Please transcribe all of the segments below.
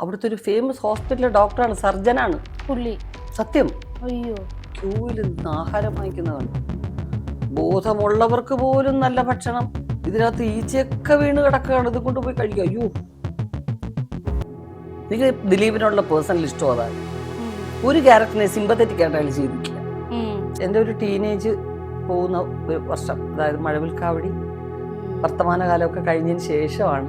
അവിടുത്തെ ഒരു ഫേമസ് ഹോസ്പിറ്റലിലെ ഡോക്ടറാണ്, സർജനാണ് പുള്ളി. സത്യം. അയ്യോ, ക്യൂവിൽ നിന്ന് ആഹാരം വാങ്ങിക്കുന്നതാണ്. ബോധമുള്ളവർക്ക് പോലും നല്ല ഭക്ഷണം, ഇതിനകത്ത് ഈച്ചയൊക്കെ വീണ് കിടക്കുകയാണ്, ഇത് കൊണ്ടുപോയി കഴിക്കുക. അയ്യോ, എനിക്ക് ദിലീപിനുള്ള പേഴ്സണൽ ഇഷ്ടം അതാണ്. ഒരു ക്യാരക്ടറിനെ സിമ്പത്തറ്റിക് ആയിട്ട് അയാൾ ചെയ്തിട്ടില്ല. എൻ്റെ ഒരു ടീനേജ് പോകുന്ന ഒരു വർഷം, അതായത് മഴവിൽക്കാവടി വർത്തമാനകാലമൊക്കെ കഴിഞ്ഞതിന് ശേഷമാണ്.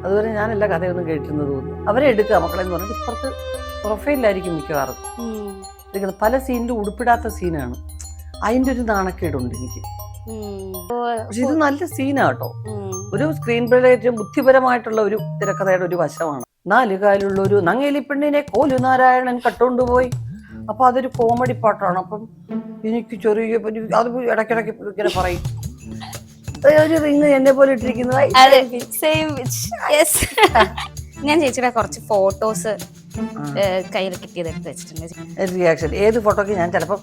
അതുവരെ ഞാനല്ല കഥയൊന്നും കേട്ടിരുന്നത് തോന്നുന്നു. അവരെ എടുക്കുക മക്കളെ എന്ന് പറഞ്ഞിട്ട് ഇപ്പുറത്ത് പ്രൊഫൈലിലായിരിക്കും മിക്കവാറും എടുക്കുന്നത്. പല സീനിലും ഉടുപ്പിടാത്ത സീനാണ്. അതിൻ്റെ ഒരു നാണക്കേടുണ്ട് എനിക്ക്. പക്ഷെ ഇത് നല്ല സീനാട്ടോ. ഒരു സ്ക്രീൻ പ്ലേയിലെ ഏറ്റവും ബുദ്ധിപരമായിട്ടുള്ള ഒരു തിരക്കഥയുടെ ഒരു വശമാണ്. 4 കാലുള്ള ഒരു നങ്ങേലി പെണ്ണിനെ കോലു നാരായണൻ കട്ടുകൊണ്ടുപോയി. അപ്പൊ അതൊരു കോമഡി പാട്ടാണ്. അപ്പം എനിക്ക് ചെറിയ അത് ഇടയ്ക്കിടയ്ക്ക് ഇങ്ങനെ പറയും, ഒരു റിങ് എന്നെ പോലെ ഇട്ടിരിക്കുന്നത്. ഞാൻ ചേച്ചിയുടെ കുറച്ച് ഫോട്ടോസ് കയ്യിൽ കിട്ടിയത് എടുത്ത് വെച്ചിട്ടുണ്ട്. റിയാക്ഷൻ ഏത് ഫോട്ടോക്ക് ഞാൻ ചിലപ്പോ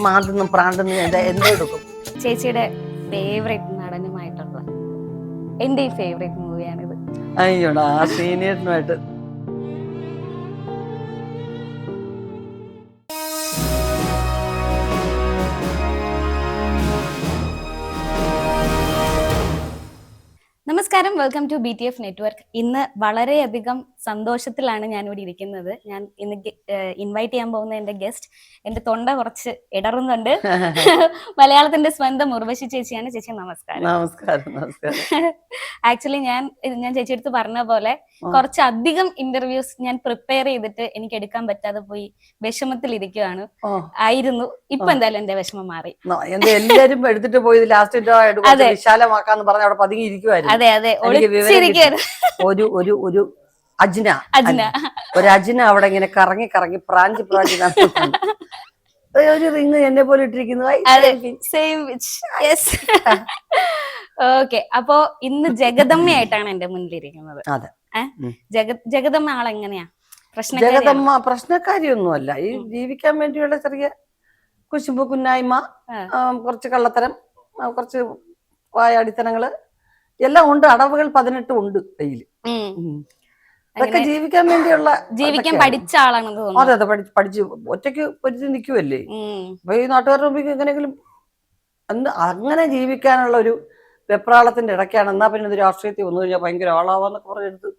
മാന്തുന്നു പ്രാന്തെന്ന് എന്തോ എടുക്കും. ചേച്ചിയുടെ ഫേവറേറ്റ് നടനുമായിട്ടുള്ള എന്റെ ഈ ഫേവറേറ്റ് മൂവിയാണിത്. അയ്യോടാ, ആ സീനിയറിനുമായിട്ട് നമസ്കാരം, വെൽക്കം ടു BTF നെറ്റ്വർക്ക്. ഇന്ന് വളരെയധികം സന്തോഷത്തിലാണ് ഞാനിവിടെ ഇരിക്കുന്നത്. ഞാൻ ഇന്ന് ഇൻവൈറ്റ് ചെയ്യാൻ പോകുന്ന എന്റെ ഗസ്റ്റ്, എന്റെ തൊണ്ട കുറച്ച് ഇടറുന്നുണ്ട്. മലയാളത്തിന്റെ സ്വന്തം ഉർവശി ചേച്ചിയാണ്. ചേച്ചി നമസ്കാരം. നമസ്കാരം. നമസ്കാരം. ആക്ച്വലി ഞാൻ ചേച്ചി അടുത്ത് പറഞ്ഞ പോലെ കുറച്ചധികം ഇന്റർവ്യൂസ് ഞാൻ പ്രിപ്പയർ ചെയ്തിട്ട് എനിക്ക് എടുക്കാൻ പറ്റാതെ പോയി വിഷമത്തിൽ ഇരിക്കുകയാണ് ആയിരുന്നു. ഇപ്പൊ എന്തായാലും എന്റെ വിഷമം മാറി. എല്ലാരും എടുത്തിട്ട് പോയി ലാസ്റ്റ് വിശാലമാക്കാന്ന് പറഞ്ഞ അവിടെ പതുങ്ങി ഇരിക്കുവായിരുന്നു. അതെ അതെ, ഒരു അജ്ന അവിടെ ഇങ്ങനെ കറങ്ങി കറങ്ങി പ്രാഞ്ചി ഒരു റിങ് എന്നെ പോലെ ഇട്ടിരിക്കുന്നത്. ഓക്കെ, അപ്പോ ഇന്ന് ജഗദമ്മയായിട്ടാണ് എന്റെ മുന്നിലിരിക്കുന്നത്. അതെ, ജഗദമ്മ ആളെങ്ങനെയാ? ജഗദമ്മ പ്രശ്നക്കാരിയൊന്നുമല്ല. ഈ ജീവിക്കാൻ വേണ്ടിയുള്ള ചെറിയ കുശുമ്പ് കുന്നായ്മ, കുറച്ച് കള്ളത്തരം, കുറച്ച് വായാടിത്തനങ്ങള് എല്ലാം ഉണ്ട്. അടവുകൾ 18 ഉണ്ട് കയ്യില്. അതൊക്കെ ജീവിക്കാൻ വേണ്ടിയുള്ള, ജീവിക്കാൻ പഠിച്ച ആളാണെന്ന് തോന്നുന്നു. അതെ അതെ, പഠിച്ച് ഒറ്റയ്ക്ക് പൊരുത്തി നിൽക്കുമല്ലേ. അപ്പൊ ഈ നാട്ടുകാരുടെ മുമ്പിൽ എങ്ങനെയെങ്കിലും അങ്ങനെ ജീവിക്കാനുള്ള ഒരു വെപ്രാളത്തിന്റെ ഇടയ്ക്കാണ്. എന്നാ പിന്നെ ഇത് രാഷ്ട്രീയത്തിൽ വന്നു കഴിഞ്ഞാൽ ഭയങ്കര ആളാവാന്നൊക്കെ പറഞ്ഞെടുത്ത്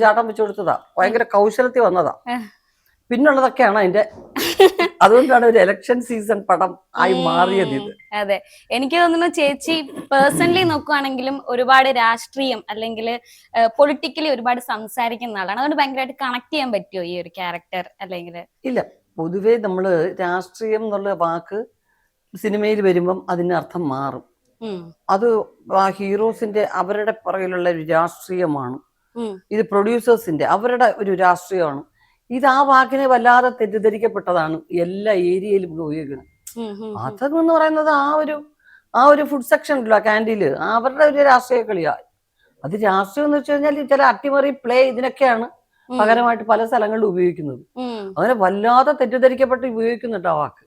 ചാട്ടം വെച്ചു കൊടുത്തതാ. ഭയങ്കര കൗശലത്തിൽ വന്നതാ. പിന്നുള്ളതൊക്കെയാണ് അതിന്റെ. അതുകൊണ്ടാണ് ഒരു ഇലക്ഷൻ സീസൺ പടം ആയി മാറിയത് ഇത്. അതെ, എനിക്ക് തോന്നുന്നു ചേച്ചി പേഴ്സണലി നോക്കുവാണെങ്കിലും ഒരുപാട് രാഷ്ട്രീയം അല്ലെങ്കിൽ പൊളിറ്റിക്കലി ഒരുപാട് സംസാരിക്കുന്ന ആളാണ്. അതുകൊണ്ട് ഭയങ്കരമായിട്ട് കണക്ട് ചെയ്യാൻ പറ്റുമോ ഈ ഒരു ക്യാരക്ടർ? അല്ലെങ്കിൽ ഇല്ല, പൊതുവെ നമ്മള് രാഷ്ട്രീയം എന്നുള്ള വാക്ക് സിനിമയിൽ വരുമ്പം അതിന് അർത്ഥം മാറും. അത് ആ ഹീറോസിന്റെ അവരുടെ പുറകിലുള്ള ഒരു രാഷ്ട്രീയമാണ്. ഇത് പ്രൊഡ്യൂസേഴ്സിന്റെ അവരുടെ ഒരു രാഷ്ട്രീയമാണ്. ഇത് ആ വാക്കിനെ വല്ലാതെ തെറ്റിദ്ധരിക്കപ്പെട്ടതാണ് എല്ലാ ഏരിയയിലും ഉപയോഗിക്കുന്നത്. അതെന്ന് പറയുന്നത് ആ ഒരു ഫുഡ് സെക്ഷൻ ഉണ്ടല്ലോ, ക്യാൻറ്റീനില്, അവരുടെ ഒരു രാഷ്ട്രീയ കളിയാ. അത് രാഷ്ട്രീയം എന്ന് വെച്ച് കഴിഞ്ഞാൽ ചില അട്ടിമറി പ്ലേ ഇതിനൊക്കെയാണ് പകരമായിട്ട് പല സ്ഥലങ്ങളിലും ഉപയോഗിക്കുന്നത്. അങ്ങനെ വല്ലാതെ തെറ്റിദ്ധരിക്കപ്പെട്ട് ഉപയോഗിക്കുന്നുണ്ട് ആ വാക്ക്.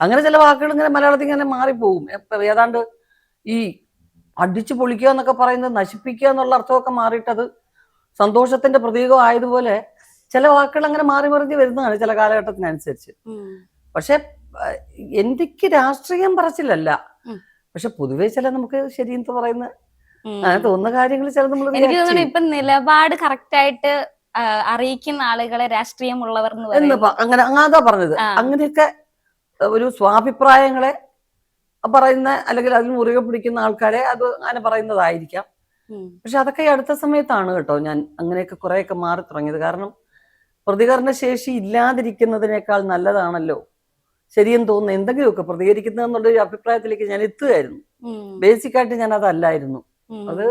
അങ്ങനെ ചില വാക്കുകൾ ഇങ്ങനെ മലയാളത്തിൽ ഇങ്ങനെ മാറിപ്പോകും. ഏതാണ്ട് ഈ അടിച്ചു പൊളിക്കുക എന്നൊക്കെ പറയുന്നത് നശിപ്പിക്കുക എന്നുള്ള അർത്ഥമൊക്കെ മാറിയിട്ടത് സന്തോഷത്തിന്റെ പ്രതീകം ആയതുപോലെ ചില വാക്കുകൾ അങ്ങനെ മാറി മറിഞ്ഞ് വരുന്നതാണ് ചില കാലഘട്ടത്തിനനുസരിച്ച്. പക്ഷെ എനിക്ക് രാഷ്ട്രീയം പറച്ചിലല്ല. പക്ഷെ പൊതുവെ ചില നമുക്ക് ശരിയെന്ന് പറയുന്ന അങ്ങനെ തോന്നുന്ന കാര്യങ്ങൾ ചില നമ്മൾ എനിക്ക് തോന്നുന്നു ഇപ്പൊ നിലപാട് കറക്റ്റ് ആയിട്ട് അറിയിക്കുന്ന ആളുകളെ രാഷ്ട്രീയമുള്ളവർ അങ്ങനെ അതാ പറഞ്ഞത്. അങ്ങനെയൊക്കെ ഒരു സ്വാഭിപ്രായങ്ങളെ പറയുന്ന അല്ലെങ്കിൽ അതിൽ മുറുകെ പിടിക്കുന്ന ആൾക്കാരെ അത് അങ്ങനെ പറയുന്നതായിരിക്കാം. പക്ഷെ അതൊക്കെ അടുത്ത സമയത്താണ് കേട്ടോ ഞാൻ അങ്ങനെയൊക്കെ കുറെയൊക്കെ മാറി തുടങ്ങിയത്. കാരണം പ്രതികരണ ശേഷി ഇല്ലാതിരിക്കുന്നതിനേക്കാൾ നല്ലതാണല്ലോ ശരിയെന്ന് തോന്നുന്നു എന്തെങ്കിലുമൊക്കെ പ്രതികരിക്കുന്നതെന്നുള്ളൊരു അഭിപ്രായത്തിലേക്ക് ഞാൻ എത്തുകയായിരുന്നു. ബേസിക്കായിട്ട് ഞാൻ അതല്ലായിരുന്നു. അത്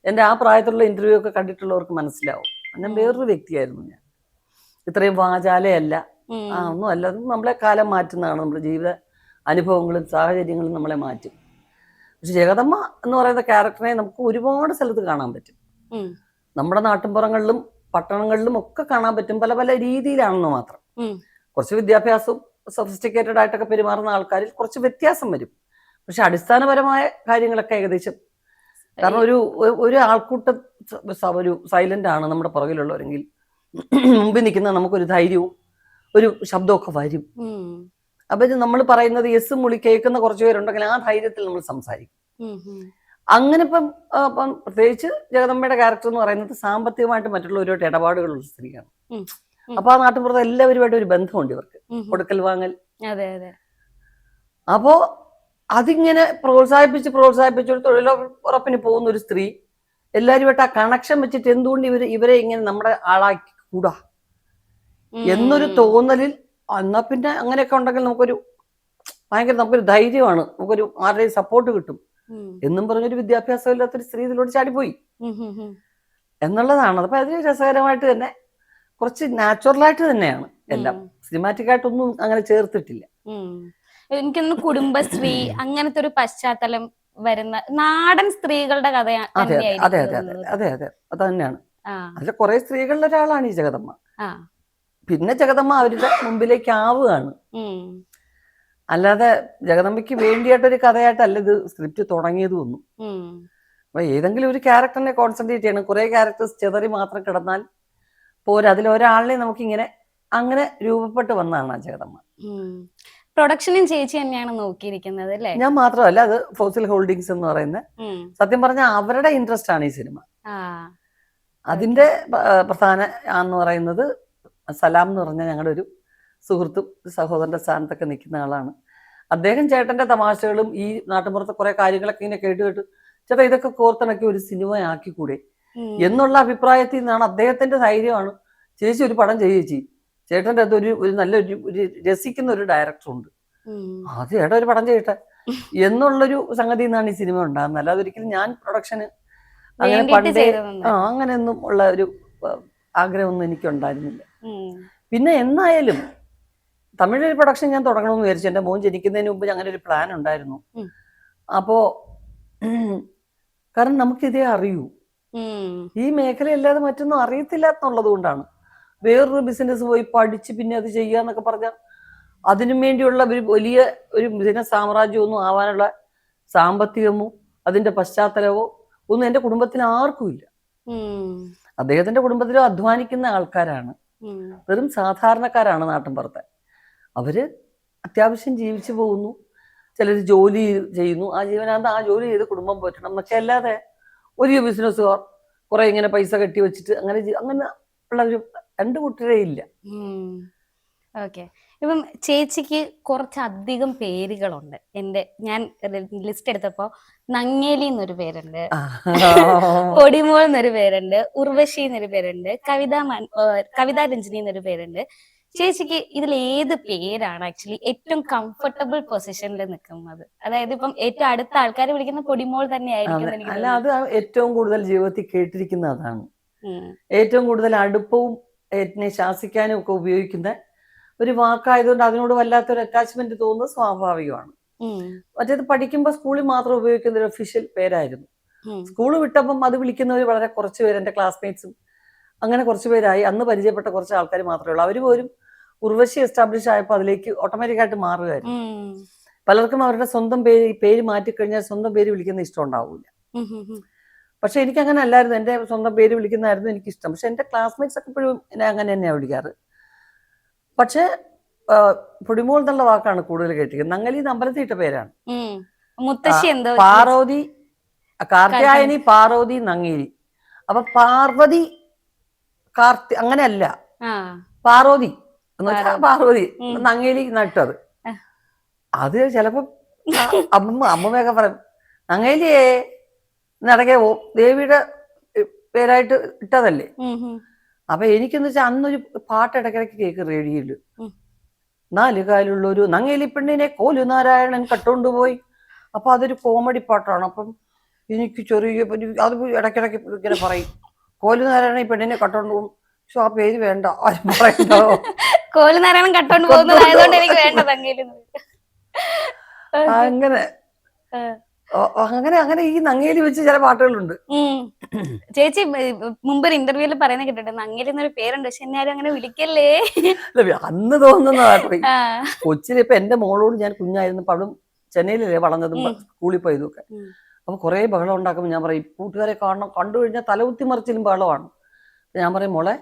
എൻ്റെ ആ പ്രായത്തിലുള്ള ഇന്റർവ്യൂ ഒക്കെ കണ്ടിട്ടുള്ളവർക്ക് മനസ്സിലാവും. ഞാൻ വേറൊരു വ്യക്തിയായിരുന്നു. ഞാൻ ഇത്രയും വാചാലയല്ല, ഒന്നും അല്ല. അത് നമ്മളെ കാലം മാറ്റുന്നതാണ്. നമ്മുടെ ജീവിത അനുഭവങ്ങളും സാഹചര്യങ്ങളും നമ്മളെ മാറ്റും. പക്ഷെ ജഗദമ്മ എന്ന് പറയുന്ന ക്യാരക്ടറിനെ നമുക്ക് ഒരുപാട് സ്ഥലത്ത് കാണാൻ പറ്റും. നമ്മുടെ നാട്ടിൻപുറങ്ങളിലും പട്ടണങ്ങളിലും ഒക്കെ കാണാൻ പറ്റും. പല പല രീതിയിലാണെന്ന് മാത്രം. കുറച്ച് വിദ്യാഭ്യാസവും സൊഫിസ്റ്റിക്കേറ്റഡ് ആയിട്ടൊക്കെ പെരുമാറുന്ന ആൾക്കാരിൽ കുറച്ച് വ്യത്യാസം വരും. പക്ഷെ അടിസ്ഥാനപരമായ കാര്യങ്ങളൊക്കെ ഏകദേശം കാരണം ഒരു ആൾക്കൂട്ട ഒരു സൈലന്റ് ആണ് നമ്മുടെ പുറകിലുള്ളവരെങ്കിൽ മുമ്പിൽ നിൽക്കുന്ന നമുക്കൊരു ധൈര്യവും ഒരു ശബ്ദമൊക്കെ വരും. അപ്പൊ നമ്മൾ പറയുന്നത് യെസ് മുളി കേൾക്കുന്ന കുറച്ചു പേരുണ്ടെങ്കിൽ ആ ധൈര്യത്തിൽ നമ്മൾ സംസാരിക്കും. അങ്ങനെ ഇപ്പം പ്രത്യേകിച്ച് ജഗദമ്മയുടെ ക്യാരക്ടർ എന്ന് പറയുന്നത് സാമ്പത്തികമായിട്ട് മറ്റുള്ളവരുമായിട്ട് ഇടപാടുകളുള്ള സ്ത്രീയാണ്. അപ്പൊ ആ നാട്ടുപുറത്ത് എല്ലാവരുമായിട്ട് ഒരു ബന്ധമുണ്ട് ഇവർക്ക്, കൊടുക്കൽ വാങ്ങൽ. അപ്പോ അതിങ്ങനെ പ്രോത്സാഹിപ്പിച്ച് ഒരു തൊഴിലുറപ്പിന് പോകുന്ന ഒരു സ്ത്രീ എല്ലാവരുമായിട്ട് ആ കണക്ഷൻ വെച്ചിട്ട് എന്തുകൊണ്ട് ഇവരെ ഇങ്ങനെ നമ്മുടെ ആളാക്കി കൂടാ എന്നൊരു തോന്നലിൽ, എന്നാ പിന്നെ അങ്ങനെയൊക്കെ ഉണ്ടെങ്കിൽ നമുക്കൊരു ധൈര്യമാണ്, നമുക്കൊരു ആരുടെയും സപ്പോർട്ട് കിട്ടും എന്നും പറഞ്ഞൊരു വിദ്യാഭ്യാസം ഇല്ലാത്തൊരു സ്ത്രീ ഇതിലൂടെ ചാടിപ്പോയി എന്നുള്ളതാണ്. അപ്പൊ അതിന് രസകരമായിട്ട് തന്നെ കുറച്ച് നാച്ചുറലായിട്ട് തന്നെയാണ് എല്ലാം, സിനിമാറ്റിക് ആയിട്ടൊന്നും അങ്ങനെ ചേർത്തിട്ടില്ല. എനിക്കൊന്ന് കുടുംബശ്രീ അങ്ങനത്തെ ഒരു പശ്ചാത്തലം വരുന്ന നാടൻ സ്ത്രീകളുടെ കഥയാണ്. അതെ അതെ അതെ അതെ അതെ അത് തന്നെയാണ്. അതിലെ കുറെ സ്ത്രീകളുടെ ഒരാളാണ് ഈ ജഗദമ്മ. പിന്നെ ജഗദമ്മ അവരുടെ മുമ്പിലേക്ക് ആവുകയാണ്, അല്ലാതെ ജഗദമ്മയ്ക്ക് വേണ്ടിയിട്ടൊരു കഥയായിട്ടല്ല ഇത് സ്ക്രിപ്റ്റ് തുടങ്ങിയത് ഒന്നും. അപ്പൊ ഏതെങ്കിലും ഒരു ക്യാരക്ടറിനെ കോൺസെൻട്രേറ്റ് ചെയ്യണം. കുറെ ക്യാരക്ടേഴ്സ് ചെതറി മാത്രം കിടന്നാൽ പോരാ, അതിലൊരാളിനെ നമുക്കിങ്ങനെ അങ്ങനെ രൂപപ്പെട്ട് വന്നതാണ് ആ ജഗദമ്മ. പ്രൊഡക്ഷനും ചേച്ചി തന്നെയാണ് നോക്കിയിരിക്കുന്നത് അല്ലേ? ഞാൻ മാത്രമല്ല, അത് ഫോസിൽ ഹോൾഡിങ്സ് എന്ന് പറയുന്ന, സത്യം പറഞ്ഞാൽ അവരുടെ ഇൻട്രസ്റ്റ് ആണ് ഈ സിനിമ. അതിന്റെ പ്രധാന എന്ന് പറയുന്നത് സലാം എന്ന് പറഞ്ഞ ഞങ്ങളുടെ ഒരു സുഹൃത്തും സഹോദരന്റെ സ്ഥാനത്തൊക്കെ നിൽക്കുന്ന ആളാണ് അദ്ദേഹം. ചേട്ടന്റെ തമാശകളും ഈ നാട്ടുമ്പുറത്തെ കുറെ കാര്യങ്ങളൊക്കെ ഇങ്ങനെ കേട്ട് ചേട്ടാ ഇതൊക്കെ കോർത്തിണക്കി ഒരു സിനിമ ആക്കിക്കൂടെ എന്നുള്ള അഭിപ്രായത്തിൽ നിന്നാണ്. അദ്ദേഹത്തിന്റെ ധൈര്യമാണ് ചേച്ചി ഒരു പടം ചേച്ചി, ചേട്ടൻ്റെ അത് ഒരു നല്ലൊരു രസിക്കുന്ന ഒരു ഡയറക്ടർ ഉണ്ട്, അത് ചേട്ടാ ഒരു പടം ചെയ്യട്ടെ എന്നുള്ളൊരു സംഗതി നിന്നാണ് ഈ സിനിമ ഉണ്ടാകുന്നത്. അല്ലാതെ ഒരിക്കലും ഞാൻ പ്രൊഡക്ഷന് അങ്ങനെ പണ്ടേ അങ്ങനെയൊന്നും ഉള്ള ഒരു ആഗ്രഹമൊന്നും എനിക്കുണ്ടായിരുന്നില്ല. പിന്നെ എന്നായാലും തമിഴ് പ്രൊഡക്ഷൻ ഞാൻ തുടങ്ങണമെന്ന് വിചാരിച്ചു. എൻ്റെ മോൻ ജനിക്കുന്നതിന് മുമ്പ് അങ്ങനെ ഒരു പ്ലാൻ ഉണ്ടായിരുന്നു. അപ്പോ കാരണം നമുക്കിതേ അറിയൂ, ഈ മേഖലയല്ലാതെ മറ്റൊന്നും അറിയത്തില്ല എന്നുള്ളത് കൊണ്ടാണ്. വേറൊരു ബിസിനസ് പോയി പഠിച്ച് പിന്നെ അത് ചെയ്യാന്നൊക്കെ പറഞ്ഞാൽ അതിനു വേണ്ടിയുള്ള ഒരു വലിയ ഒരു ബിസിനസ് സാമ്രാജ്യമൊന്നും ആവാനുള്ള സാമ്പത്തികമോ അതിന്റെ പശ്ചാത്തലമോ ഒന്നും എൻ്റെ കുടുംബത്തിന് ആർക്കും ഇല്ല. അദ്ദേഹത്തിന്റെ കുടുംബത്തിലും അധ്വാനിക്കുന്ന ആൾക്കാരാണ്, വെറും സാധാരണക്കാരാണ് നാട്ടിൻപുറത്തെ. അവര് അത്യാവശ്യം ജീവിച്ചു പോകുന്നു, ചിലർ ജോലി ചെയ്യുന്നു, ആ ജീവനാന്ത ആ ജോലി ചെയ്ത് കുടുംബം പോറ്റണം എന്നൊക്കെ. അല്ലാതെ ഒരു ബിസിനസ്സുകാർ കുറെ ഇങ്ങനെ പൈസ കെട്ടി വെച്ചിട്ട് അങ്ങനെ ഉള്ള ഒരു രണ്ട് കൂട്ടരേ ഇല്ല. ഓക്കെ. ഇപ്പം ചേച്ചിക്ക് കുറച്ചധികം പേരുകളുണ്ട്. ഞാൻ ലിസ്റ്റ് എടുത്തപ്പോ നങ്ങേലി എന്നൊരു പേരുണ്ട്, പൊടിമോൾ എന്നൊരു പേരുണ്ട്, ഉർവശി എന്നൊരു പേരുണ്ട്, കവിതാ രഞ്ജിനി എന്നൊരു പേരുണ്ട്. ചേച്ചിക്ക് ഇതിൽ ഏത് പേരാണ് ആക്ച്വലി ഏറ്റവും കംഫർട്ടബിൾ പൊസിഷനിൽ നിൽക്കുന്നത്? അതായത് ഇപ്പം ഏറ്റവും അടുത്ത ആൾക്കാർ വിളിക്കുന്ന പൊടിമോൾ തന്നെ ആയിരിക്കും. അല്ല, അത് ഏറ്റവും കൂടുതൽ ജീവിതത്തിൽ കേട്ടിരിക്കുന്ന അതാണ്. ഏറ്റവും കൂടുതൽ അടുപ്പവും എന്നെ ശാസിക്കാനും ഒക്കെ ഉപയോഗിക്കുന്ന ഒരു വാക്കായതുകൊണ്ട് അതിനോട് വല്ലാത്തൊരു അറ്റാച്ച്മെന്റ് തോന്നുന്നത് സ്വാഭാവികമാണ്. മറ്റേത് പഠിക്കുമ്പോൾ സ്കൂളിൽ മാത്രം ഉപയോഗിക്കുന്ന ഒരു ഒഫീഷ്യൽ പേരായിരുന്നു. സ്കൂൾ വിട്ടപ്പം അത് വിളിക്കുന്നവർ വളരെ കുറച്ച് പേര്, എൻ്റെ ക്ലാസ്മേറ്റ്സും അങ്ങനെ കുറച്ച് പേരായി. അന്ന് പരിചയപ്പെട്ട കുറച്ച് ആൾക്കാർ മാത്രമേ ഉള്ളൂ. അവർ പോലും ഉർവശി എസ്റ്റാബ്ലിഷ് ആയപ്പോൾ അതിലേക്ക് ഓട്ടോമാറ്റിക്കായിട്ട് മാറുകയായിരുന്നു. പലർക്കും അവരുടെ സ്വന്തം പേര് മാറ്റിക്കഴിഞ്ഞാൽ സ്വന്തം പേര് വിളിക്കുന്ന ഇഷ്ടം ഉണ്ടാവില്ല. പക്ഷെ എനിക്ക് അങ്ങനെ അല്ലായിരുന്നു, എൻ്റെ സ്വന്തം പേര് വിളിക്കുന്നതായിരുന്നു എനിക്കിഷ്ടം. പക്ഷെ എൻ്റെ ക്ലാസ്മേറ്റ്സ് ഒക്കെ ഇപ്പോഴും എന്നെ അങ്ങനെ തന്നെയാണ് വിളിക്കാറ്. പക്ഷെ പൊടിമോൾ എന്നുള്ള വാക്കാണ് കൂടുതൽ കേട്ടിരിക്കുന്നത്. നങ്ങലി അമ്പലത്തിൽ ഇട്ട പേരാണ്. പാർവതി, കാർത്യായനി, പാർവതി, നങ്ങേലി. അപ്പൊ പാർവതി അങ്ങനെയല്ല, പാർവതി എന്ന് വെച്ചാൽ പാർവതി, നങ്ങേലി നട്ടത്. അത് ചിലപ്പോ അമ്മയൊക്കെ പറയും നങ്ങേലിയേ നടക്കേ ദേവിയുടെ പേരായിട്ട് ഇട്ടതല്ലേ. അപ്പൊ എനിക്കെന്ന് വെച്ചാൽ അന്നൊരു പാട്ട് ഇടയ്ക്കിടയ്ക്ക് കേൾക്കും റേഡിയോയില്. 4 കാലുള്ള ഒരു നങ്ങേലി പെണ്ണിനെ കോലു നാരായണൻ കട്ടുകൊണ്ടുപോയി. അപ്പൊ അതൊരു കോമഡി പാട്ടാണ്. അപ്പം എനിക്ക് ചെറിയ അത് ഇടയ്ക്കിടയ്ക്ക് ഇങ്ങനെ പറയും, കോലു നാരായണൻ ഈ പെണ്ണിനെ കട്ടുകൊണ്ട് പോകും. പക്ഷെ ആ പേര് വേണ്ട, ആരും പറയണ്ടോ, കോലു നാരായണൻ കട്ടുകൊണ്ട് പോകുന്നതായതുകൊണ്ട് എനിക്ക് വേണ്ട. അങ്ങനെ അങ്ങനെ അങ്ങനെ ഈ നങ്ങേലി വെച്ച് ചില പാട്ടുകളുണ്ട്. ചേച്ചി മുമ്പ് ഇന്റർവ്യൂല് പറയുന്ന കേട്ടിട്ടുണ്ട് നങ്ങേലി എന്നൊരു പേരുണ്ട്, പക്ഷെ എന്നെ ആരും അങ്ങനെ വിളിക്കല്ലേ. അന്ന് തോന്നുന്ന കൊച്ചിലിപ്പൊ എന്റെ മോളോട് ഞാൻ കുഞ്ഞായിരുന്നപ്പോ അവളും ചെന്നൈയിലല്ലേ വളർന്നതും സ്കൂളിൽ പോയതൊക്കെ. അപ്പൊ കുറെ ബഹളം ഉണ്ടാക്കുമ്പോൾ ഞാൻ പറയും കൂട്ടുകാരെ കാണണം, കണ്ടു കഴിഞ്ഞാൽ തലകുത്തി മറിച്ചിലും ബഹളമാണ്. ഞാൻ പറയും മോളെ,